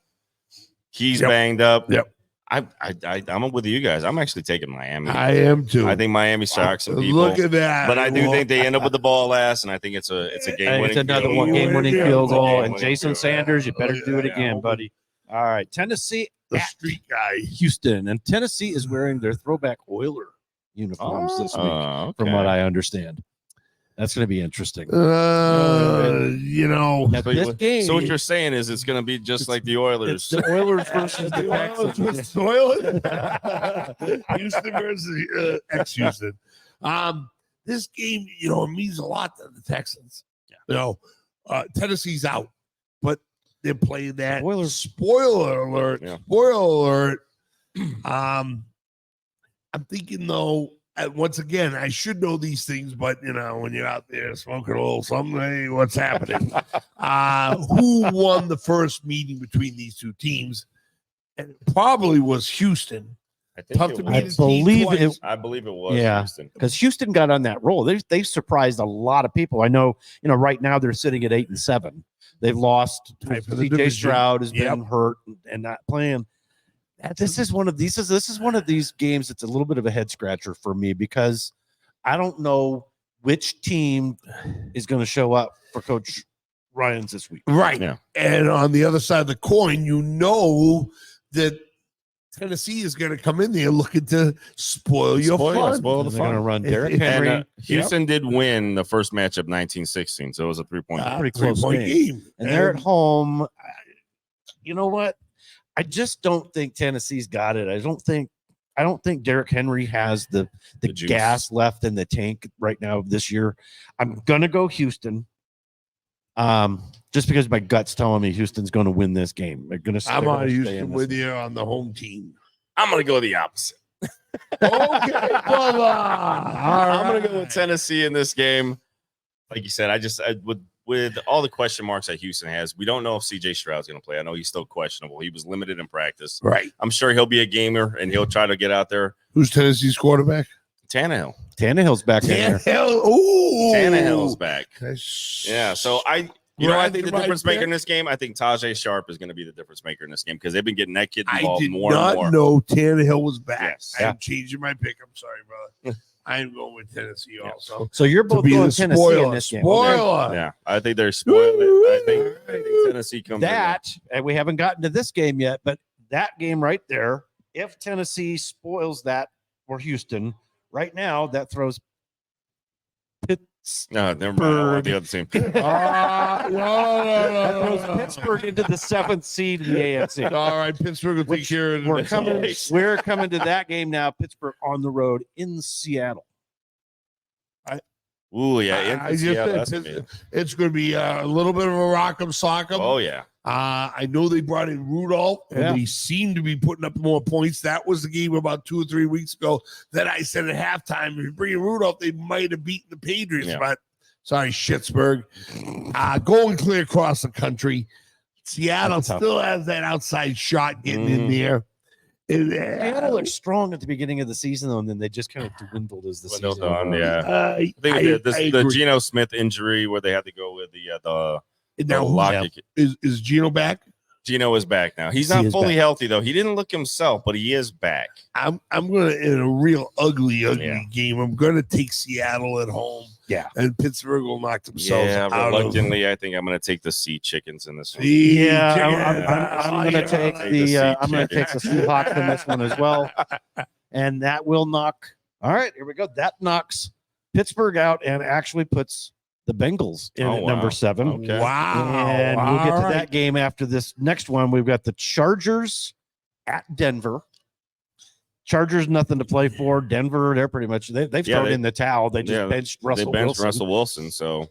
D: he's banged up.
B: Yep.
D: I'm with you guys. I'm actually taking Miami.
B: I am too.
D: I think Miami shocks some people.
B: Look at that.
D: But I do think they end up with the ball last, and I think it's a game winning.
A: It's another
B: field.
A: game-winning
B: Yeah.
A: field goal. And
D: Game-winning
A: Jason
D: field.
A: Sanders, you better do it
B: Yeah.
A: again, buddy. All right, Tennessee
B: the
A: at
B: street guy.
A: Houston, and Tennessee is wearing their throwback Oiler uniforms this week,
D: Okay.
A: from what I understand. That's going to be interesting.
B: You know,
A: At this game,
D: So what you're saying is it's going to be just like the
A: it's
D: Oilers.
A: the Oilers versus the Texans.
B: Houston versus ex-Houston. This game, it means a lot to the Texans. Tennessee's out, but they're playing that.
A: Oilers.
B: Spoiler alert!
D: Yeah.
B: Spoiler alert! I'm thinking though. Once again, I should know these things, but when you're out there smoking a little something, hey, what's happening? Who won the first meeting between these two teams? And it probably was Houston.
D: I think
B: Tough
D: it
B: to
D: was.
B: beat a team twice.
D: I believe it was.
A: Yeah.
D: Houston.
A: Because Houston got on that roll. They've surprised a lot of people. I know, right now they're sitting at 8-7. They've lost.
B: Tied for the
A: CJ
B: division.
A: Stroud has
B: Yep.
A: been hurt and not playing. This is one of these games that's a little bit of a head scratcher for me, because I don't know which team is going to show up for Coach Ryans this week.
B: Right.
D: Yeah.
B: And on the other side of the coin, that Tennessee is going to come in there looking to spoil your fun.
D: Spoil the
A: They're going to
D: fun.
A: run Derrick
B: And,
A: Henry.
D: Houston did win the first matchup 19-16, so it was a 3-point.
A: Pretty close
B: 3-point game.
A: and they're at home. You know what? I just don't think Tennessee's got it. I don't think Derrick Henry has the
D: juice.
A: gas left in the tank right now this year. I'm gonna go Houston. Just because my gut's telling me Houston's going to win this game.
B: I'm on Houston with you on the home team.
D: I'm going to go the opposite.
B: Okay, brother.
D: I'm going to go with Tennessee in this game. Like you said, with all the question marks that Houston has, we don't know if CJ Stroud's going to play. I know he's still questionable. He was limited in practice.
B: Right.
D: I'm sure he'll be a gamer and he'll try to get out there.
B: Who's Tennessee's quarterback?
A: Tannehill's back in there.
B: Ooh.
D: Tannehill's back.
B: That's-
D: Yeah. So I
B: Right,
D: think the
B: right
D: difference maker
B: there.
D: in this game, I think Tajay Sharp is going to be the difference maker in this game, because they've been getting that kid
B: I
D: involved
B: did
D: more and
B: not
D: more.
B: know Tannehill was back.
D: Yes.
B: I'm changing my pick. I'm sorry, brother. I'm going with Tennessee also.
A: So you're
B: To
A: both
B: be
A: going
B: the
A: Tennessee
B: spoiler.
A: in this game.
B: Spoiler.
D: Yeah, I think they're spoiling it. I think Tennessee comes in there.
A: That, and we haven't gotten to this game yet, but that game right there, if Tennessee spoils that for Houston, right now, that throws
D: No, never mind. I want the other team.
A: that throws
B: No.
A: Pittsburgh into the 7th seed in the AFC.
B: All right, Pittsburgh will take
A: Which
B: care of it.
A: We're coming to that game now. Pittsburgh on the road in Seattle.
D: Ooh, yeah.
B: I just said it's going to be a little bit of a rock'em sock'em.
D: Oh, yeah.
B: I know they brought in Rudolph, and
A: Yeah.
B: they seem to be putting up more points. That was the game about 2 or 3 weeks ago that I said at halftime, if you bring in Rudolph, they might have beaten the Patriots.
D: Yeah.
B: But sorry, Schittsburg. Going clear across the country. Seattle
A: That's tough.
B: still has that outside shot getting in
D: Mhm.
B: there.
A: Seattle looked strong at the beginning of the season, though, and then they just kind of dwindled as the
D: Dwindled
A: season
D: on,
A: went on.
D: yeah. I think
B: I
D: the
B: agree.
D: Geno Smith injury where they had to go with the
B: Now, who's
D: lock.
B: is Gino back?
D: Gino is back now. He's
A: He
D: not
A: is
D: fully
A: back.
D: healthy though. He didn't look himself, but he is back.
B: I'm gonna in a real ugly
D: Yeah.
B: game. I'm gonna take Seattle at home.
A: Yeah.
B: And Pittsburgh will knock themselves
D: Yeah,
B: out of
D: reluctantly, I think I'm going to take the Sea Chickens in this one.
A: Yeah,
B: Chicken.
A: I'm going to take I'm going to take the Seahawks in this one as well, and that will knock. All right, here we go. That knocks Pittsburgh out and actually puts the Bengals in
D: Oh,
A: at
D: wow.
A: number 7.
D: Okay.
B: Wow.
A: And we'll get to
B: All
A: that game after this next one. We've got the Chargers at Denver. Chargers, nothing to play for. Denver, they're pretty much they've thrown
D: they-
A: in the towel. They just
D: yeah,
A: benched
D: They
A: Russell
D: benched
A: Wilson.
D: Russell Wilson, so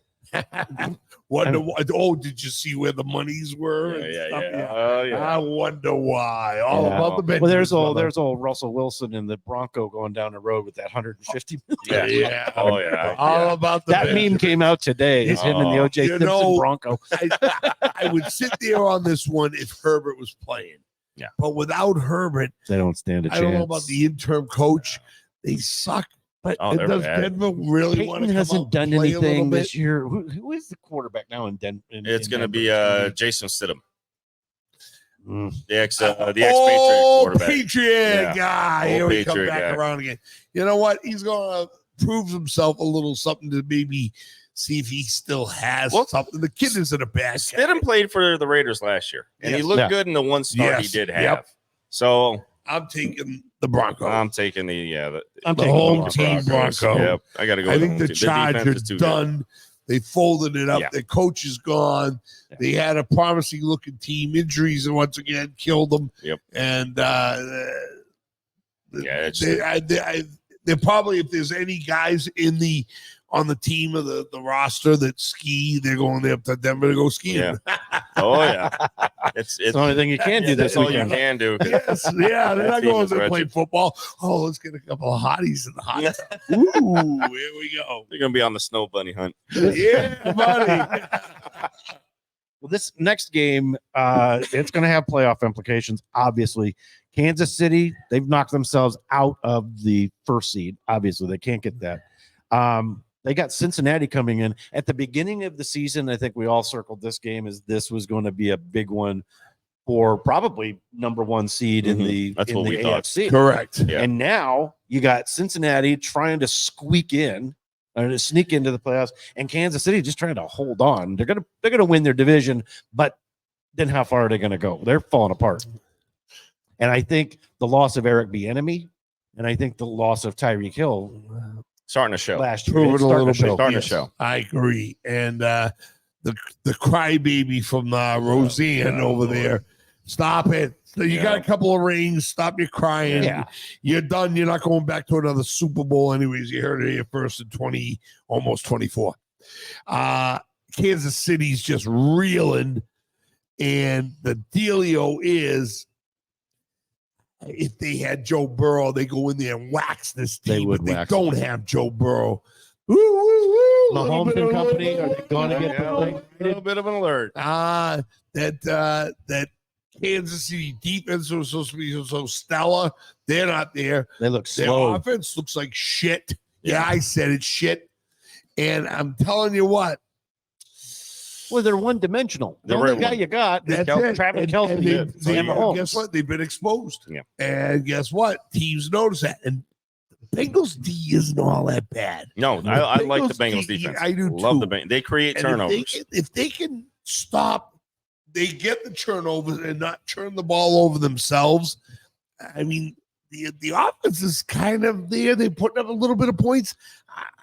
B: Wonder why. Oh, did you see where the monies were? and stuff?
D: Oh yeah.
B: I wonder why. All
A: Yeah.
B: about the Benjamins,
A: Well, there's
B: brother.
A: old Russell Wilson and the Bronco going down the road with that 150
D: Yeah.
B: Yeah.
D: Oh yeah.
B: All about the
A: That meme
B: Benjamins.
A: came out today. It's him and the
D: Oh.
A: OJ
B: You
A: Simpson
B: know,
A: Bronco.
B: I would sit there on this one if Herbert was playing.
D: Yeah.
B: But without Herbert,
A: They don't stand a
B: I
A: chance.
B: don't know about the interim coach. They suck. But
D: Oh, they're
B: does
D: bad.
B: Denver really want
A: Peyton
B: to
A: hasn't done
B: play a little
A: anything
B: bit?
A: this year. Who is the quarterback now in Denver?
D: It's going to be Jason Stidham,
A: Mm.
D: the ex-Patriot quarterback.
B: Patriot
D: Yeah.
B: guy.
D: Old
B: Here we come
D: Patriot
B: back
D: guy.
B: around again. You know what? He's going to prove himself a little something to maybe see if he still has
D: Well,
B: something. The kid isn't a bad guy.
D: Stidham played for the Raiders last year, and he
B: Yes.
D: looked
A: Yeah.
D: good in the one start he
B: Yes.
D: did have.
B: Yep.
D: So
B: I'm taking the Broncos.
D: I'm taking the
A: I'm
B: the
A: taking
B: home
A: Broncos.
B: team Bronco.
D: Yep, I got to go.
B: I
D: with
B: think
D: home
B: the
D: team. defense
B: Chargers
D: is too good.
B: done. They folded it up.
D: Yeah.
B: The coach is gone.
A: Yeah.
B: They had a promising looking team. Injuries once again killed them.
D: Yep.
B: And
D: Yeah, it's
B: they're probably, if there's any guys on the team of the roster that ski, they're going there to Denver to go skiing.
D: Yeah. Oh yeah,
A: It's the only thing you can do this
D: that's all you
A: weekend.
D: can do.
B: Yes, yeah, they're
D: That
B: not
D: team
B: going
D: is
B: there to play
D: wretched.
B: football. Oh, let's get a couple of hotties in the hot tub. Ooh, here we go.
D: They're gonna be on the snow bunny hunt.
B: Yeah, buddy.
A: Well, this next game, it's going to have playoff implications. Obviously, Kansas City, they've knocked themselves out of the first seed. Obviously, they can't get that. They got Cincinnati coming in at the beginning of the season. I think we all circled this game as this was going to be a big one for probably number 1 seed in
D: Mhm.
A: the
D: That's
A: in
D: what
A: the
D: we thought.
A: AFC.
B: Correct.
D: Yeah.
A: And now you got Cincinnati trying to squeak in or to sneak into the playoffs, and Kansas City just trying to hold on. They're gonna win their division, but then how far are they gonna go? They're falling apart. And I think the loss of Eric Bieniemy, and I think the loss of Tyreek Hill
D: Starting to show.
A: last year,
B: Prove
A: it's
B: it a
A: starting
B: little
A: to show.
B: bit.
D: Starting
B: Yes,
D: to show.
B: I agree. And the crybaby from Roseanne over there. Stop it. So you got a couple of rings. Stop your crying.
A: Yeah.
B: You're done. You're not going back to another Super Bowl anyways. You heard it here first in 20, almost 24. Kansas City's just reeling. And the dealio is, if they had Joe Burrow, they go in there and wax this
A: They
B: team,
A: would
B: but they
A: wax
B: don't have Joe Burrow. Woo, woo, woo. Little
A: Mahomes
B: bit
A: and
B: of-
A: company, are they going to get
D: a little bit of an alert.
B: that Kansas City defense was supposed to be so stellar. They're not there.
A: They look
B: Their
A: slow.
B: offense looks like shit. Yeah,
D: Yeah.
B: I said it's shit. And I'm telling you what,
A: Well, they're one-dimensional. The
D: They're
A: only
D: right
A: guy
D: one.
A: you got is
B: that's it.
A: Travis
B: And
A: Kelce
B: they-
A: and
B: they-
A: Mahomes.
B: guess what? They've been exposed.
D: Yeah.
B: And guess what? Teams notice that. And Bengals D isn't all that bad.
D: No, I like the
B: Bengals
D: Bengals defense.
B: I do
D: Love
B: too.
D: the Bengals. They create
B: And
D: turnovers.
B: if they can stop, they get the turnovers and not turn the ball over themselves. I mean, the offense is kind of there. They're putting up a little bit of points.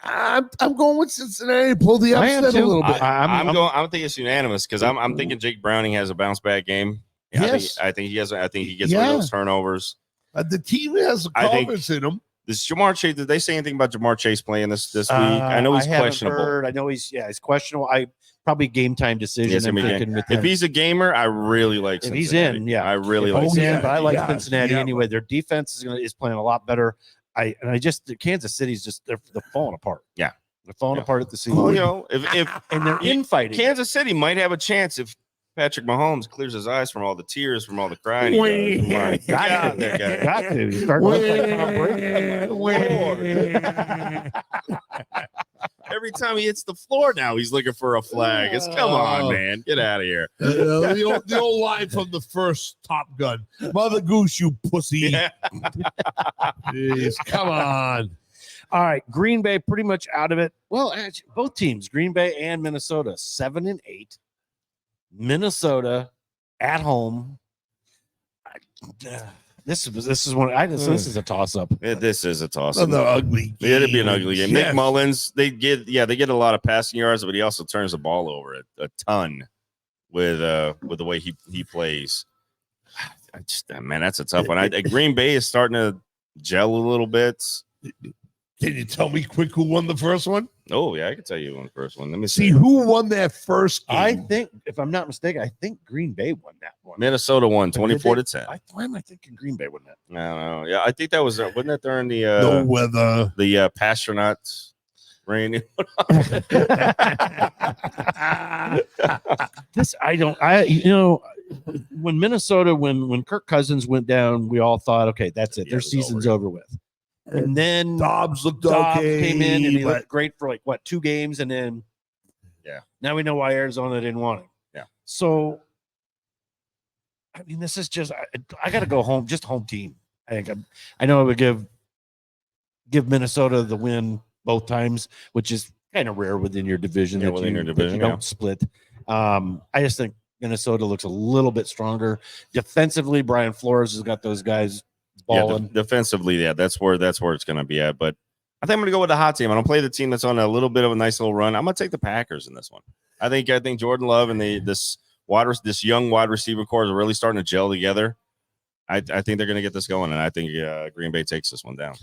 B: I'm going with Cincinnati. Pull the
A: I am
B: upset a
A: too.
B: little bit.
D: I'm going. I don't think it's unanimous because I'm thinking Jake Browning has a bounce back game.
B: Yes.
D: I think he has. I think he gets rid
B: Yeah.
D: of those turnovers.
B: The team has the
D: I think-
B: confidence in them.
D: This Jamar Chase. Did they say anything about Jamar Chase playing this week? I know he's
A: haven't
D: questionable.
A: heard. I know he's questionable. I probably game time decision.
D: Yes,
A: I'm
D: I mean,
A: thinking with
D: If
A: him.
D: he's a gamer, I really like.
A: If he's
D: Cincinnati.
A: in, yeah.
D: I really
A: If
D: like.
A: he's in,
B: yeah,
A: but I like
B: yeah,
A: Cincinnati
B: yeah.
A: anyway. Their defense is playing a lot better. I just Kansas City's just they're falling apart.
D: Yeah.
A: They're falling
D: Yeah.
A: apart at the season.
D: Well, you know, if
A: and they're infighting.
D: Kansas City might have a chance if Patrick Mahomes clears his eyes from all the tears, from all the crying.
B: Wait.
D: He does. Come on, get out there, guy.
A: Got to. You're starting to look like Tom Brady.
D: every time he hits the floor now, he's looking for a flag. Come on, man. Get out of here.
B: The old line from the first Top Gun. Mother Goose, you pussy.
D: Yeah.
B: Jeez, come on.
A: All right, Green Bay pretty much out of it. Well, actually, both teams, Green Bay and Minnesota, 7-8. Minnesota at home. This is one. This is a toss up.
D: This is a toss-up.
B: Another ugly game.
D: It'd be an ugly game.
B: Yes.
D: Nick Mullins, they get a lot of passing yards, but he also turns the ball over a ton with the way he plays. Man, that's a tough one. Green Bay is starting to gel a little bit.
B: Can you tell me quick who won the first one?
D: Oh yeah, I can tell you on the first one. Let me
B: See
D: see.
B: who won that first game.
A: I think, if I'm not mistaken, I think Green Bay won that one.
D: Minnesota won 24-10.
A: Why am I thinking Green Bay won that?
D: I don't know. Yeah, I think that was wasn't that during the
B: no weather.
D: the Pasternot rain?
A: When Minnesota, when Kirk Cousins went down, we all thought, okay, that's it.
D: Yeah,
A: Their
D: it was
A: season's over with. And then
B: Dobbs looked
A: Dobbs
B: okay.
A: came in and he
B: but
A: looked great for 2 games, and then now we know why Arizona didn't want him.
D: Yeah.
A: So I mean, this is just I got to go home, just home team. I know I would give Minnesota the win both times, which is kind of rare within your division.
D: Yeah,
A: that
D: within your
A: that
D: division,
A: you don't split. I just think Minnesota looks a little bit stronger defensively. Brian Flores has got those guys balling.
D: Defensively, that's where it's going to be at. But I think I'm going to go with the hot team. I don't play the team that's on a little bit of a nice little run. I'm going to take the Packers in this one. I think Jordan Love and this young wide receiver core is really starting to gel together. I think they're going to get this going, and I think Green Bay takes this one down.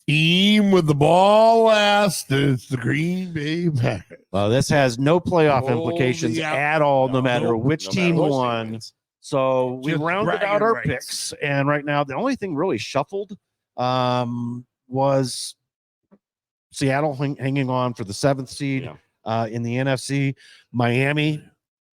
B: Team with the ball last. It's the Green Bay Packers.
A: Well, this has no playoff
B: Oh,
A: implications
B: yeah.
A: at all, no matter
B: no,
A: which
D: No
A: team
D: matter what
A: won.
D: team wins.
A: So we
B: Just
A: rounded
B: bragging
A: out our
B: rights.
A: picks, and right now the only thing really shuffled was Seattle hanging on for the 7th seed in the NFC. Miami,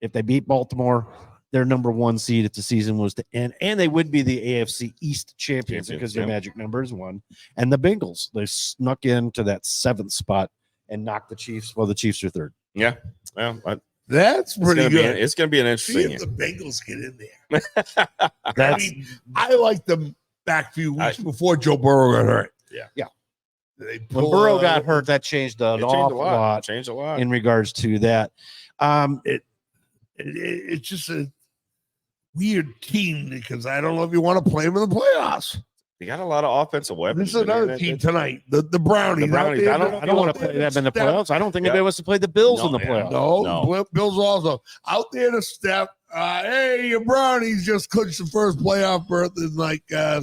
A: if they beat Baltimore, their number 1 seed if the season was to end, and they would be the AFC East champions because their magic number is 1. And the Bengals, they snuck into that 7th spot and knocked the Chiefs. Well, the Chiefs are 3rd.
D: Yeah, well,
B: That's pretty good.
D: It's going to be an
B: See
D: interesting
B: if
D: game.
B: the Bengals get in there. I mean, I liked them back a few weeks before Joe Burrow got hurt.
A: Yeah.
B: They
A: When
B: pull,
A: Burrow got hurt, that changed an
D: It changed
A: awful lot
D: Changed a lot.
A: in regards to that.
B: It's just a weird team because I don't know if you want to play them in the playoffs.
D: They got a lot of offensive weapons.
B: This is another team tonight. The Brownies.
D: The Brownies.
B: out there,
A: I don't want to play them in the playoffs. I don't think anybody wants to play the Bills in the playoffs.
B: No, Bills also out there to step. Hey, your Brownies just clinched the first playoff berth in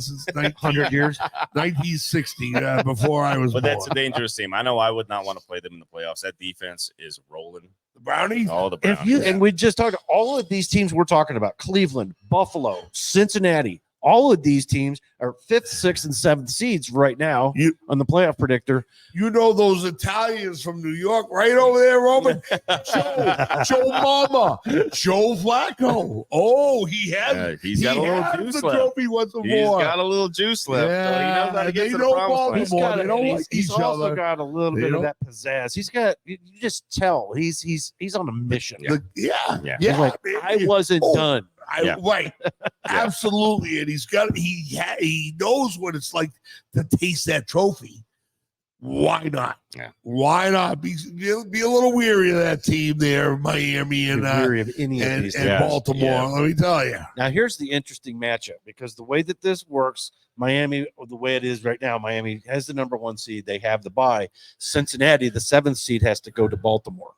B: since
A: 100 years.
B: 1960, before I was
D: But
B: born.
D: that's a dangerous team. I know I would not want to play them in the playoffs. That defense is rolling.
B: The Brownies.
D: All the Brownies.
A: And we just talked all of these teams we're talking about: Cleveland, Buffalo, Cincinnati. All of these teams are 5th, 6th, and 7th seeds right now on the playoff predictor.
B: You know those Italians from New York right over there, Roman? Joe Mama, Joe Flacco. Oh, he has.
D: He's got a little juice
B: the
D: left.
B: trophy once
D: He's
B: more.
D: got a little juice left.
B: Yeah,
D: So he knows how to get
B: they
D: to the
B: know
D: promised land.
B: Baltimore. They don't like
A: he's
B: each
A: also
B: other.
A: got a little
B: They
A: bit of
B: don't-
A: that pizzazz. He's got, you just tell he's on a mission.
B: Yeah.
A: He's like,
B: man.
A: I wasn't done.
B: Right, absolutely, and he knows what it's like to taste that trophy. Why not?
D: Yeah.
B: Why not be a little weary of that team there, Miami and
A: Weary of any of these.
D: Yes.
B: Baltimore?
D: Yeah.
B: Let me tell you.
A: Now, here's the interesting matchup because the way that this works, Miami, the way it is right now, Miami has the number 1 seed. They have the bye. Cincinnati, the 7th seed, has to go to Baltimore.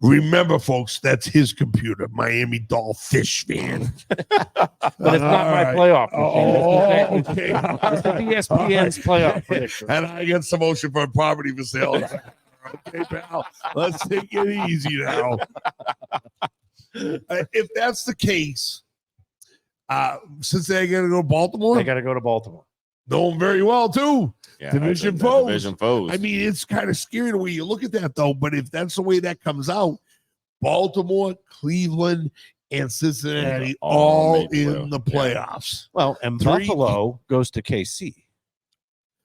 B: Remember, folks, that's his computer, Miami Dolphish fan.
A: But it's not my playoff.
B: Oh,
A: It's
B: okay.
A: ESPN's playoff prediction.
B: And I get some oceanfront property for sale. Okay, pal. Let's take it easy now. If that's the case, since they're going to go to Baltimore,
A: They got to go to Baltimore.
B: know them very well too.
D: Yeah,
B: Division
D: the
B: foes.
D: Division foes.
B: I mean, it's kind of scary the way you look at that, though. But if that's the way that comes out, Baltimore, Cleveland, and Cincinnati
D: All
B: all
D: made the
B: in the
D: playoffs.
B: playoffs.
A: Well, and
B: 3
A: Buffalo goes to KC.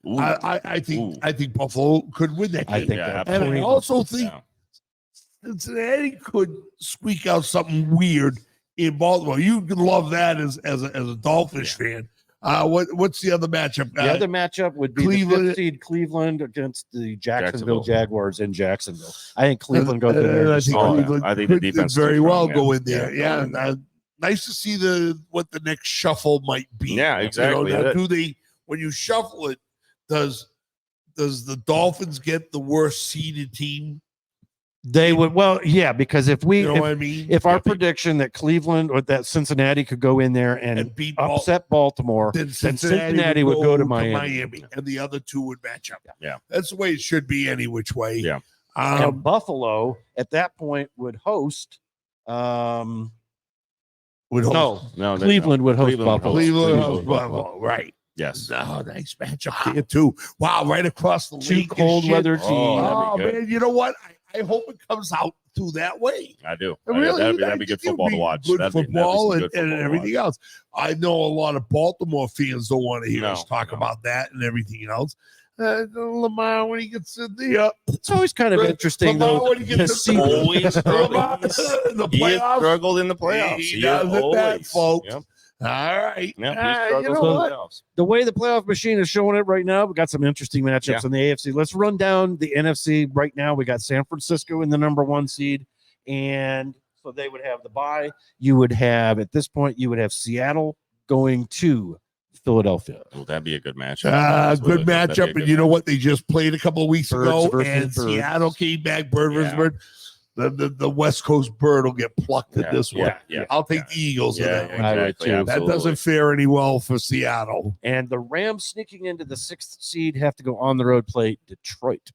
D: Ooh.
B: I think Buffalo could win that game.
A: I think
D: Yeah,
A: that
B: and I
D: absolutely.
B: also think
D: Yeah.
B: Cincinnati could squeak out something weird in Baltimore. You can love that as a Dolphins fan. What's the other matchup?
A: The other matchup would be
B: Cleveland-
A: the 5th seed Cleveland against the Jacksonville
D: Jacksonville.
A: Jaguars in Jacksonville. I think Cleveland goes in there.
B: I
A: and
B: think
D: Oh, yeah.
B: Cleveland
D: I think the
B: could
D: defense is
B: very
D: strong,
B: well
D: yeah.
B: go in there.
D: Yeah,
B: Yeah, and, nice to see what the next shuffle might be.
D: Yeah, exactly.
B: Now,
D: That-
B: do they when you shuffle it? Does the Dolphins get the worst seeded team?
A: They would, well, yeah, because if we,
B: You know what I mean?
A: if our
D: Yeah, they-
A: prediction that Cleveland or that Cincinnati could go in there and
B: beat
A: upset Baltimore,
B: then
A: Cincinnati would go to Miami.
B: and the other two would match up.
D: Yeah.
B: That's the way it should be any which way.
D: Yeah.
A: And Buffalo at that point would host.
B: Would
A: No,
D: No, they-
A: Cleveland would host
D: Cleveland would
A: Buffalo.
D: host
B: Cleveland,
D: Cleveland.
B: Buffalo, right?
D: Yes.
B: Oh, nice matchup there too. Wow, right across the
A: Two
B: league. and
A: cold
B: shit.
A: weather teams.
D: Oh, that'd
B: Oh
D: be good.
B: man, you know what? I hope it comes out through that way.
D: I do.
B: Really,
D: That'd be good
B: think it would
D: football to
B: be
D: watch.
B: Good
D: That'd be
B: football
D: some
B: and,
D: good football to
B: everything
D: watch.
B: else. I know a lot of Baltimore fans don't want to hear
D: No,
B: us talk
D: no.
B: about that and everything else. Lamar when he gets in the
A: It's always kind of interesting
B: Lamar
A: though
B: when he
A: to
B: gets
A: see.
B: in
D: Always struggled.
B: Lamar in the
D: He has
B: playoffs.
D: struggled in the playoffs.
B: He
D: He
B: does it, that,
D: always.
B: folks.
D: Yep.
B: All right.
D: Yep. He
B: You
D: struggles
B: know
D: in the
B: what?
D: playoffs.
A: The way the playoff machine is showing it right now, we got some interesting matchups
D: Yeah.
A: in the AFC. Let's run down the NFC right now. We got San Francisco in the number 1 seed, and so they would have the bye. You would have at this point, you would have Seattle going to Philadelphia.
D: Well, that'd be a good matchup.
B: Good
D: That'd be a
B: matchup.
D: good
B: And you know what? They just played a couple of weeks
A: Birds
B: ago,
A: versus
B: and
A: birds.
B: Seattle came back. Bird versus
D: Yeah.
B: bird. The West Coast bird will get plucked
D: Yeah,
B: in this one.
D: yeah.
B: I'll take the Eagles in
D: Yeah,
B: that one.
A: I would
D: exactly.
A: too.
B: That
D: Absolutely.
B: doesn't fare any well for Seattle.
A: And the Rams sneaking into the 6th seed have to go on the road play Detroit.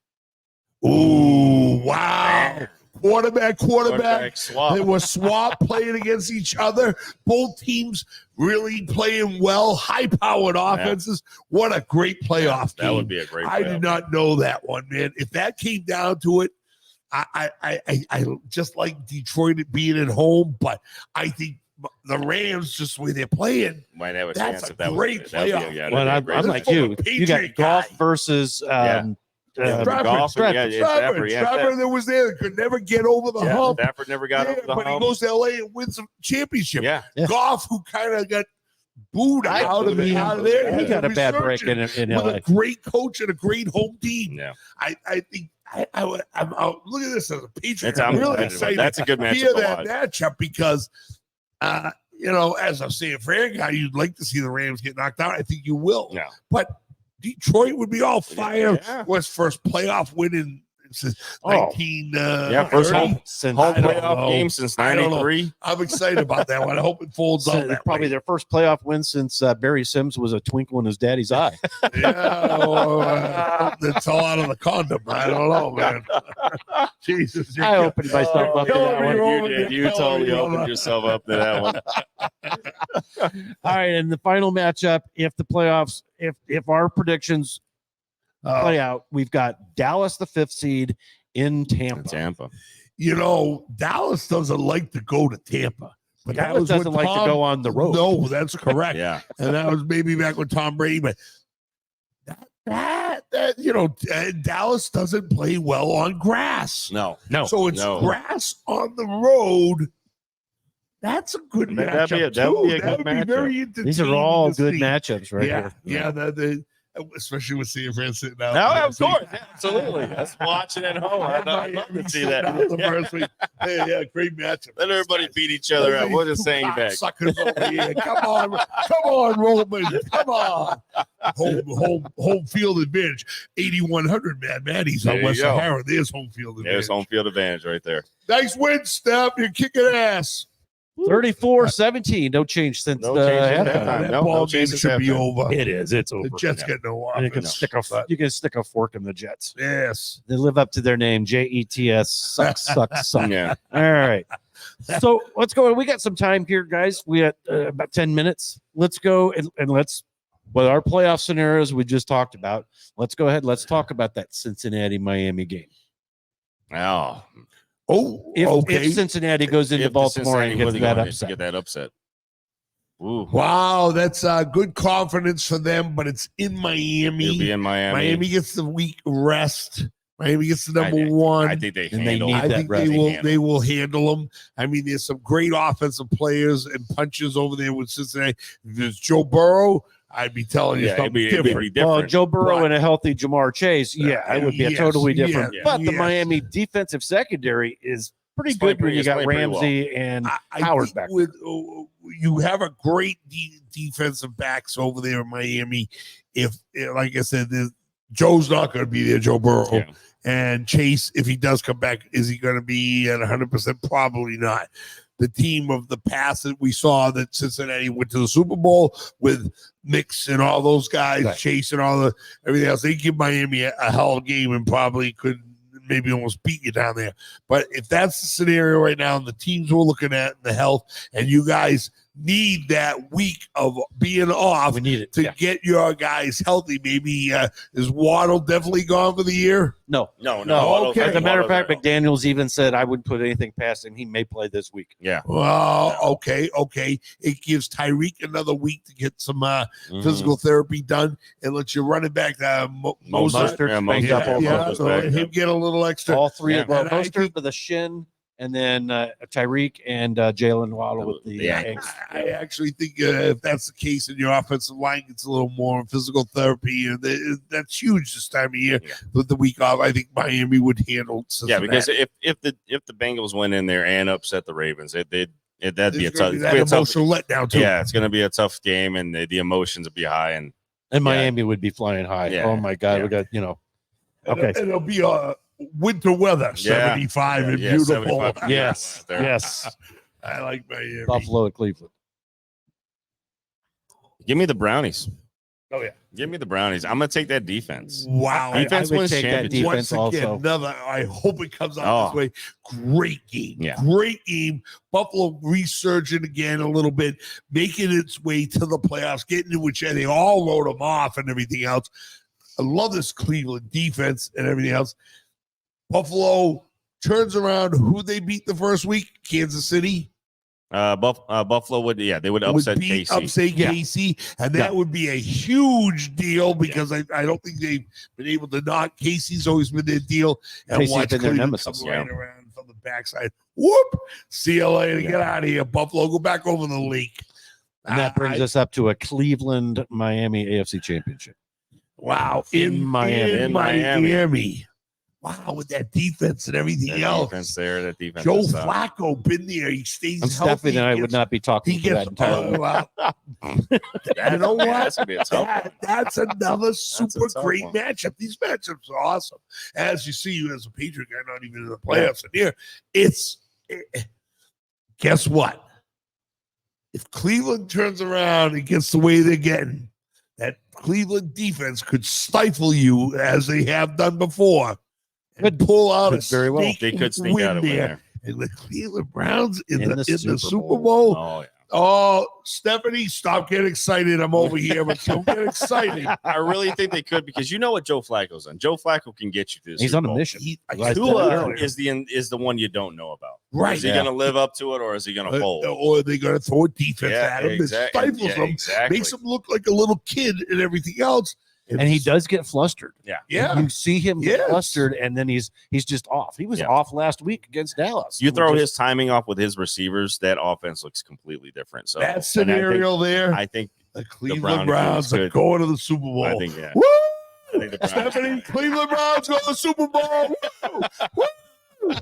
B: Ooh, wow. Quarterback.
D: swap.
B: They were swap playing against each other. Both teams really playing well, high-powered offenses. What a great playoff game.
D: That would be a great.
B: I
D: playoff.
B: did not know that one, man. If that came down to it, I just like Detroit being at home, but I think the Rams, just the way they're playing,
D: Might have a
B: That's
D: chance
B: a
D: if that
B: great
D: was. that'd be a-
B: playoff.
D: yeah, that'd
A: Well,
D: be a
A: I'm,
D: great
A: I'm
B: This
A: like
B: is
A: you.
B: a
A: You got
B: Patriot
A: golf
B: guy.
A: versus
B: Trafford,
D: golf,
A: Trafford.
D: yeah, Stafford, yeah,
B: Trevor that was there could never get over the
D: Yeah,
B: hump.
D: Stafford never got
B: Yeah,
D: over the
B: but he
D: hump.
B: goes to LA and wins some championship.
D: Yeah,
A: Yeah.
B: Goff, who kind of got booed
A: I-
B: out of
A: he-
B: there.
A: He got a bad break in
B: with
A: LA.
B: a great coach and a great home team.
D: yeah.
B: I think I'm look at this as a Patriot.
D: I'm
B: I'm really
D: excited about
B: excited.
D: That's a good
B: to
D: matchup
B: hear
D: to
B: that
D: watch.
B: matchup because, as I'm saying, for any guy, you'd like to see the Rams get knocked out. I think you will.
D: Yeah.
B: But Detroit would be all fire.
D: Yeah.
B: What's first playoff win in since
A: Oh.
B: 19?
D: Yeah, first
B: 30?
D: home
A: Since
D: home
B: I don't
D: playoff
B: know.
D: game since
B: I don't know.
D: '93.
B: I'm excited about that one. I hope it folds out that
A: probably
B: way.
A: their first playoff win since Barry Sims was a twinkle in his daddy's eye.
B: Yeah, or, it's all out of the condom. I don't know, man. Jesus,
A: I opened myself up to
B: killing
A: that
B: me,
A: one.
B: Roman.
D: You did. You
B: You're killing
D: totally
B: me,
D: opened
B: Roman.
D: yourself up to that one.
A: All right, and the final matchup, if the playoffs, if our predictions play out, we've got Dallas, the 5th seed in Tampa.
D: Tampa.
B: Dallas doesn't like to go to Tampa. But that
A: Dallas
B: was when
A: doesn't like to
B: Tom-
A: go on the road.
B: No, that's correct.
D: Yeah.
B: And that was maybe back with Tom Brady. But Dallas doesn't play well on grass.
D: No.
B: So it's
D: no.
B: grass on the road. That's a good
D: That'd be
B: matchup.
D: a- that would be a
B: too. That
D: good
B: would be very
D: matchup.
B: entertaining.
A: These are all
B: to
A: good
B: see.
A: matchups right
B: Yeah,
A: here.
B: especially with San Fran sitting out.
D: No,
B: there.
D: of course. Absolutely. That's watching at home. I'd love to see that. Yeah.
B: Yeah, great matchup.
D: Let everybody beat each other up. We'll just saying back.
B: Suckers over here. Come on, Roman. Come on. Home field advantage. 8,100 Mad Maddies
D: There
B: on
D: you
B: West
D: go.
B: Sahara. There's home field advantage.
D: There's home field advantage right there.
B: Nice win, Steph. You're kicking ass.
A: 34-17. No change since
D: No
A: the
D: change since
A: halftime.
D: halftime.
B: That
D: No,
B: ball
D: no
B: game
D: changes
B: should be
D: halftime.
B: over.
A: It is. It's over.
B: The Jets
D: Yeah.
B: get no
A: And you can
B: offense.
A: stick a fork in the Jets.
B: Yes.
A: They live up to their name, Jets. Suck, suck, suck.
D: Yeah.
A: All right. So let's go. We got some time here, guys. We got about 10 minutes. Let's go and let's, with our playoff scenarios we just talked about, let's go ahead. Let's talk about that Cincinnati-Miami game.
D: Oh.
B: Oh,
A: If
B: okay.
A: Cincinnati goes into
D: If the
A: Baltimore
D: Cincinnati
A: and gets
D: wasn't
A: that
D: going to
A: upset.
D: get that upset. Ooh,
B: Wow, that's good confidence for them, but it's in Miami.
D: he'll be in Miami.
B: Miami gets the week rest. Miami gets the number
D: I
B: one.
D: think they
A: And they
D: handle.
A: need
B: I
A: that
B: think
A: rest.
B: they will handle them. I mean, there's some great offensive players and punches over there with Cincinnati. If there's Joe Burrow, I'd be telling you
D: Yeah,
B: something
D: it'd be
B: different.
D: pretty different.
A: Well, Joe Burrow
B: But-
A: and a healthy Jamar Chase, yeah, it would be a
B: Yes,
A: totally different.
B: yes,
A: but the
B: yes.
A: Miami defensive secondary is pretty
D: It's playing
A: good when
D: pretty-
A: you
D: it's
A: got
D: playing pretty well.
A: Ramsey and
B: I
A: Howard
B: think
A: back
B: with you have a great defensive backs over there in Miami. If like I said, Joe's not going to be there, Joe Burrow.
D: Yeah.
B: And Chase, if he does come back, is he going to be at 100%? Probably not. The team of the past that we saw that Cincinnati went to the Super Bowl with Mix and all those guys,
A: Right.
B: Chase and all the everything else, they give Miami a hell of a game and probably could maybe almost beat you down there. But if that's the scenario right now, and the teams we're looking at, and the health, and you guys need that week of being off
A: we need it.
B: to
A: Yeah.
B: get your guys healthy, maybe is Waddle definitely gone for the year?
A: No.
D: No.
B: okay.
A: As a matter of fact,
D: Waddle's
A: McDaniels even said I wouldn't put anything past him. He may play this week.
D: yeah.
B: Well, okay. It gives Tyreek another week to get some
D: Mhm.
B: physical therapy done, and let you run it back to Mozart.
A: Mostert,
D: Yeah,
A: banged
D: Mostert.
A: up over.
B: Yeah,
D: Mostert
B: so
D: back,
B: let him
D: yeah.
B: get a little extra.
A: All three
D: Yeah.
A: of them.
B: And I
A: Mostert
B: think-
A: for the shin, and then Tyreek and Jalen Waddle with the
D: Yeah.
A: ankles.
B: I actually think if that's the case, and your offensive line gets a little more physical therapy, and that's huge this time of year.
A: Yeah.
B: With the week off, I think Miami would handle.
D: Yeah,
B: Cincinnati.
D: because if the Bengals went in there and upset the Ravens, that'd be a
B: There's
D: tough.
B: gonna be
D: It'd
B: that
D: be a tough
B: emotional letdown too.
D: yeah, it's going to be a tough game, and the emotions would be high. And
A: And Miami would be flying high.
D: Yeah.
A: Oh my God,
D: Yeah.
A: we got
B: And
A: okay.
B: it'll be winter weather, 75 and
D: yeah,
B: beautiful.
D: 75 and
A: Yes,
D: beautiful out there.
A: yes.
B: I like Miami.
A: Buffalo at Cleveland.
D: Give me the Brownies.
B: Oh, yeah.
D: Give me the Brownies. I'm going to take that defense.
B: Wow.
D: Defense
A: I would
D: wins
A: take that
D: championship.
A: defense
B: Once again,
A: also.
B: another. I hope it comes out this
D: Oh.
B: way. Great game.
D: Yeah.
B: Great game. Buffalo resurging again a little bit, making its way to the playoffs, getting to which they all wrote them off and everything else. I love this Cleveland defense and everything else. Buffalo turns around. Who they beat the first week? Kansas City.
D: Buffalo would, they would upset KC.
A: Yeah.
B: KC, and that would be a huge deal because I don't think they've been able to knock. KC's always been their deal, and
A: KC's
B: watch
A: been their
B: Cleveland
A: nemesis,
B: come
D: yeah.
B: right around from the backside. Whoop! See you later. Get out of here, Buffalo. Go back over the lake.
A: And that brings us up to a Cleveland Miami AFC championship.
B: Wow
A: in Miami.
B: In
D: In
B: Miami.
D: Miami.
B: Wow, with that defense and everything
D: That
B: else.
D: defense there, that defense.
B: Joe
D: is,
B: Flacco been there. He stays
A: And
B: healthy.
A: Stephanie and I
B: He
A: would
B: gets-
A: not be talking
B: He
A: for that
B: gets
A: entire
B: you know what?
D: That's gonna be a tough one.
B: That's another super
D: tough
B: great
D: one.
B: matchup. These matchups are awesome. As you see, you as a Patriot guy, not even in the playoffs in here. Guess what? If Cleveland turns around and gets the way they're getting, that Cleveland defense could stifle you as they have done before. And pull out a
A: could very well.
D: They could sneak
B: win
D: out of
B: there.
D: there.
B: And the Cleveland Browns in
A: In
B: the
A: the
B: Super Bowl.
D: Oh, yeah.
B: Oh, Stephanie, stop getting excited. I'm over here, but don't get excited.
D: I really think they could because you know what Joe Flacco's on. Joe Flacco can get you to the
A: He's
D: Super
A: on a
D: Bowl.
A: mission.
B: I
A: Right.
B: said that
D: Tua
B: earlier.
D: is the one you don't know about.
B: Right.
D: Is he
A: Yeah.
D: going to live up to it or is he going to fold?
B: Or are they going to throw a defense at him that stifles him,
D: exactly.
B: makes him look like a little kid and everything else.
A: And he does get flustered.
B: Yeah.
A: You see him get
B: Yes.
A: flustered, and then he's just off. He was
D: Yeah.
A: off last week against Dallas.
D: You throw
A: Just-
D: his timing off with his receivers, that offense looks completely different. So
B: That scenario there,
D: I think
B: the Cleveland
D: Browns
B: Browns are
D: could-
B: going to the Super Bowl.
D: I think yeah.
B: Woo!
D: I think the Browns-
B: Stephanie, Cleveland Browns go to the Super Bowl. Woo! Woo!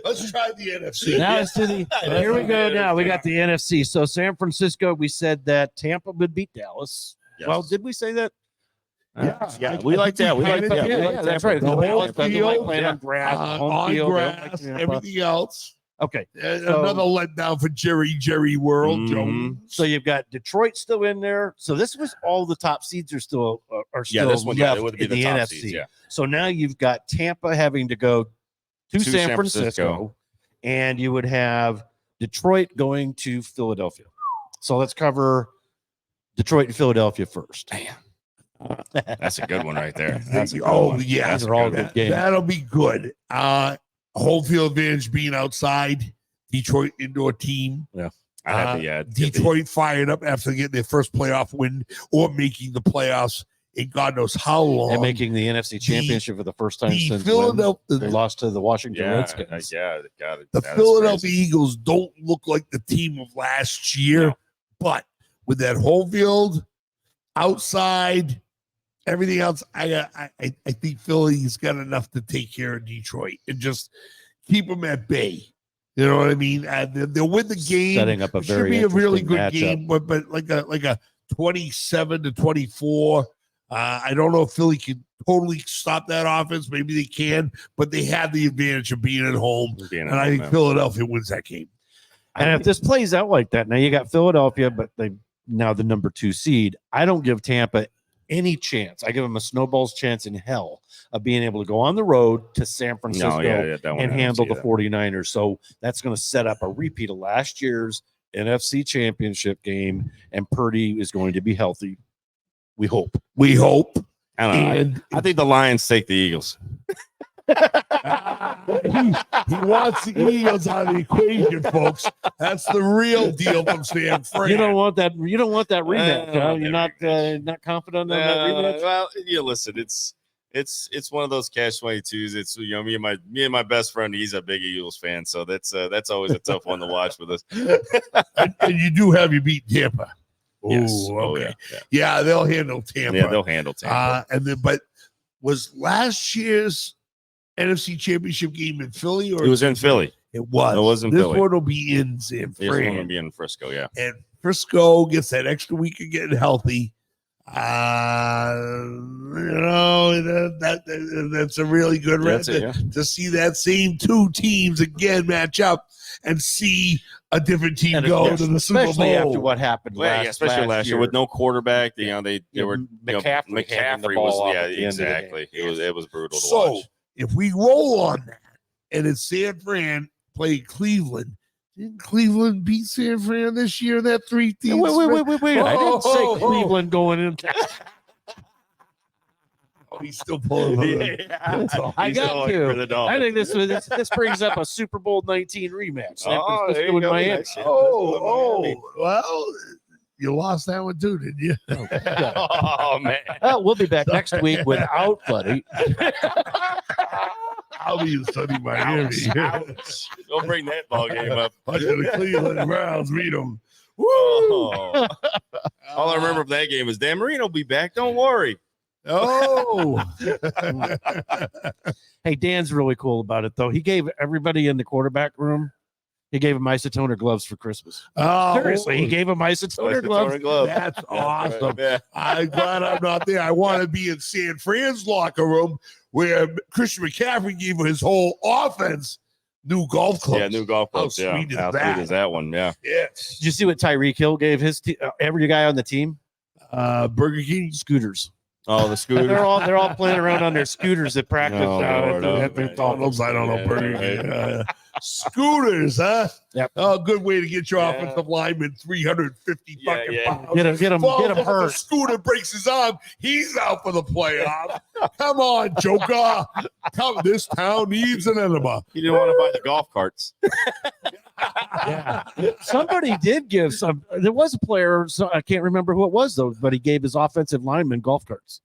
B: Let's try the NFC.
A: Now it's to the here we go. Now we got the NFC. So San Francisco, we said that Tampa would beat Dallas.
D: Yes.
A: Well, did we say that?
B: Yeah.
D: we like that. We like
B: kinda
D: that.
B: did.
D: We like
A: Yeah,
D: that.
A: that's right.
B: The whole
A: Dallas doesn't like
B: field,
A: playing on grass, home field,
B: on
A: they don't like
B: grass,
A: Tampa.
B: everything else.
A: Okay,
B: Another letdown for Jerry World.
D: Mhm.
B: Jones.
A: so you've got Detroit still in there. So this was all the top seeds are still
D: Yeah, this one yeah,
A: left
D: it would be
A: in
D: the
A: the
D: top
A: NFC.
D: seeds, yeah.
A: So now you've got Tampa having to go to
D: To
A: San
D: San
A: Francisco,
D: Francisco.
A: and you would have Detroit going to Philadelphia. So let's cover Detroit and Philadelphia first.
D: That's a good one right there. That's a good
B: Oh,
D: one.
B: yeah.
A: These are all good games.
B: That'll be good. Home field advantage being outside, Detroit indoor team.
A: Yeah.
D: I had to, yeah.
B: Detroit fired up after getting their first playoff win or making the playoffs in God knows how long.
A: And making the NFC Championship for the first time
B: the
A: since
B: Philadelphia,
A: they lost to the Washington
D: Yeah,
A: Redskins.
D: yeah, got it.
B: the
D: That's
B: Philadelphia
D: crazy.
B: Eagles don't look like the team of last year, but with that home field, outside, everything else, I think Philly's got enough to take care of Detroit and just keep them at bay. You know what I mean? They'll win the game.
A: Setting up a
B: It should
A: very
B: be a really
A: interesting
B: good
A: matchup.
B: game, but like a 27-24. I don't know if Philly can totally stop that offense. Maybe they can, but they have the advantage of being at home. And I think Philadelphia wins that game.
A: And if this plays out like that, now you got Philadelphia, but they now the number 2 seed. I don't give Tampa any chance. I give them a snowball's chance in hell of being able to go on the road to San Francisco and handle the 49ers. So that's going to set up a repeat of last year's NFC Championship game, and Purdy is going to be healthy. We hope.
B: We hope.
D: I don't know.
B: And
D: I think the Lions take the Eagles.
B: he wants the Eagles out of the equation, folks. That's the real deal from San Fran.
A: You don't want that. You don't want that rematch. Huh? You're not confident on that rematch.
D: Well, yeah. Listen, it's one of those catch-22s. It's me and my best friend. He's a big Eagles fan, so that's always a tough one to watch with us.
B: and you do have you beat Tampa.
D: Yes.
B: Ooh,
D: Oh,
B: okay.
D: yeah.
B: Yeah, they'll handle Tampa.
D: Yeah, they'll handle Tampa.
B: And then, but was last year's NFC Championship game in Philly, or
D: It was in Philly.
B: It was.
D: It was in
B: this
D: Philly.
B: one will be in San
D: This one will
B: Fran,
D: be in Frisco. Yeah.
B: and Frisco gets that extra week of getting healthy. That's a really good
D: That's it,
B: to see that same 2 teams again match up and see a different team
A: And
B: go to the Super
A: especially
B: Bowl.
A: after what happened
D: Well, yeah, especially last year with no quarterback. They were
A: McCaffrey handing the ball off at the end of the game.
D: exactly. It was brutal to
B: So
D: watch.
B: if we roll on that, and it's San Fran playing Cleveland, didn't Cleveland beat San Fran this year? That 3 teams.
A: Wait. I didn't say
B: Oh.
A: Cleveland going in.
B: Oh, he's still pulling.
A: I
D: He's
A: got
D: going
A: to.
D: for the
A: I
D: Dolphins.
A: think this brings up a Super Bowl 19 rematch. San
D: Oh, there
A: Francisco
D: you
A: and
D: go.
A: Miami.
D: Next year.
B: Oh, well, you lost that one too, didn't you?
D: Oh man.
A: We'll be back next week without Buddy.
B: I'll be in sunny Miami.
D: Ouch. Don't bring that ball game up.
B: Bunch of the Cleveland Browns beat them.
D: Oh. All I remember of that game is Dan Marino will be back. Don't worry.
B: Oh,
A: Hey, Dan's really cool about it, though. He gave everybody in the quarterback room, he gave them isotoner gloves for Christmas. Seriously, he gave them isotoner gloves.
B: That's awesome.
D: Yeah.
B: I'm glad I'm not there. I want to be in San Fran's locker room where Christian McCaffrey gave his whole offense new golf clubs.
D: Yeah, new golf clubs.
B: How
D: Yeah,
B: sweet is
D: how
B: that?
D: sweet is that one? Yeah.
B: Yes.
A: Did you see what Tyreek Hill gave his every guy on the team?
B: Burger King.
A: Scooters.
D: Oh, the scooter.
A: They're all playing around on their scooters at practice.
D: Oh,
A: now
D: Lord,
A: at the
D: oh,
B: McDonald's, I don't know.
D: Yeah,
B: Burger King. Scooters, huh?
A: Yep.
B: Oh, good way to get your
D: Yeah.
B: offensive lineman 350
D: Yeah,
B: fucking
D: yeah.
B: pounds.
A: Get him
B: Falls off the
A: hurt.
B: Scooter breaks his arm. He's out for the playoff. Come on, Joker. This town needs an enema.
D: He didn't want to buy the golf carts.
A: Yeah. Somebody did give some. There was a player, so I can't remember who it was though, but he gave his offensive lineman golf carts.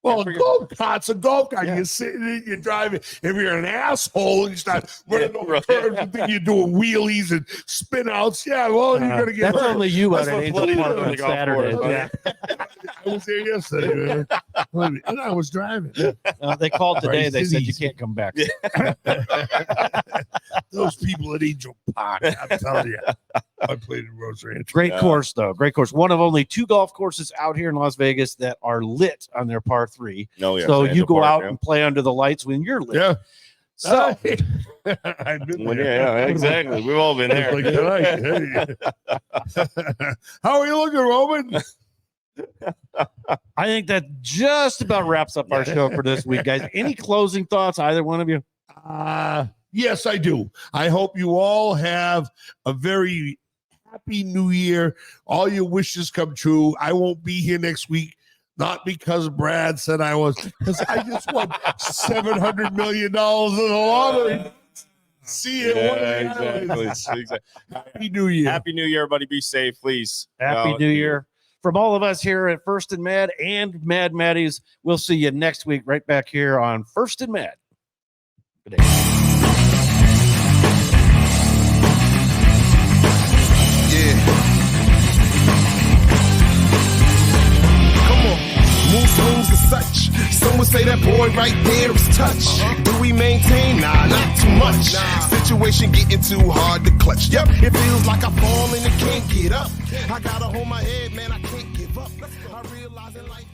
B: Well, a golf cart's a golf cart.
A: Yeah.
B: You're sitting in, you're driving. If you're an asshole and you start running over
D: right.
B: curves, you think you're doing wheelies and spin outs. Yeah, well, you're going to get
A: That's
B: hurt.
A: only you out
D: That's
A: at
D: what
A: Angel
D: Bloody
A: Park
D: did on
A: on
D: the golf
A: Saturday.
D: course,
A: Yeah.
B: I was there yesterday, man. And I was driving.
A: They called today.
B: Right,
A: They said you
B: cities.
A: can't come back.
B: Those people at Angel Park, I'm telling you. I played in Rose Ranch.
A: Great
D: Yeah.
A: course, though. Great course. One of only 2 golf courses out here in Las Vegas that are lit on their par 3.
D: No, yeah.
A: So
D: Angel
A: you go
D: Park,
A: out
D: yeah.
A: and play under the lights when you're lit.
B: Yeah.
A: So
B: I've been
D: Well,
B: there.
D: yeah, exactly. We've all been there.
B: Like tonight. Hey. How are you looking, Roman?
A: I think that just about wraps up our show for this week, guys. Any closing thoughts, either one of you?
B: Yes, I do. I hope you all have a very happy new year. All your wishes come true. I won't be here next week. Not because Brad said I was, because I just won $700 million in the lottery. See you. One of the
D: exactly.
B: islands.
D: Exactly.
B: Happy New Year.
D: Happy New Year, everybody. Be safe, please.
A: Happy
D: Well,
A: New Year. From all of us here at First and Mad and Mad Maddies, we'll see you next week right back here on First and Mad. Good day.
E: Moose rooms and such. Some would say that boy right there is touch. Do we maintain? Nah, not too much. Situation getting too hard to clutch. Yep, it feels like I'm falling and can't get up. I gotta hold my head, man, I can't give up. I realize in life.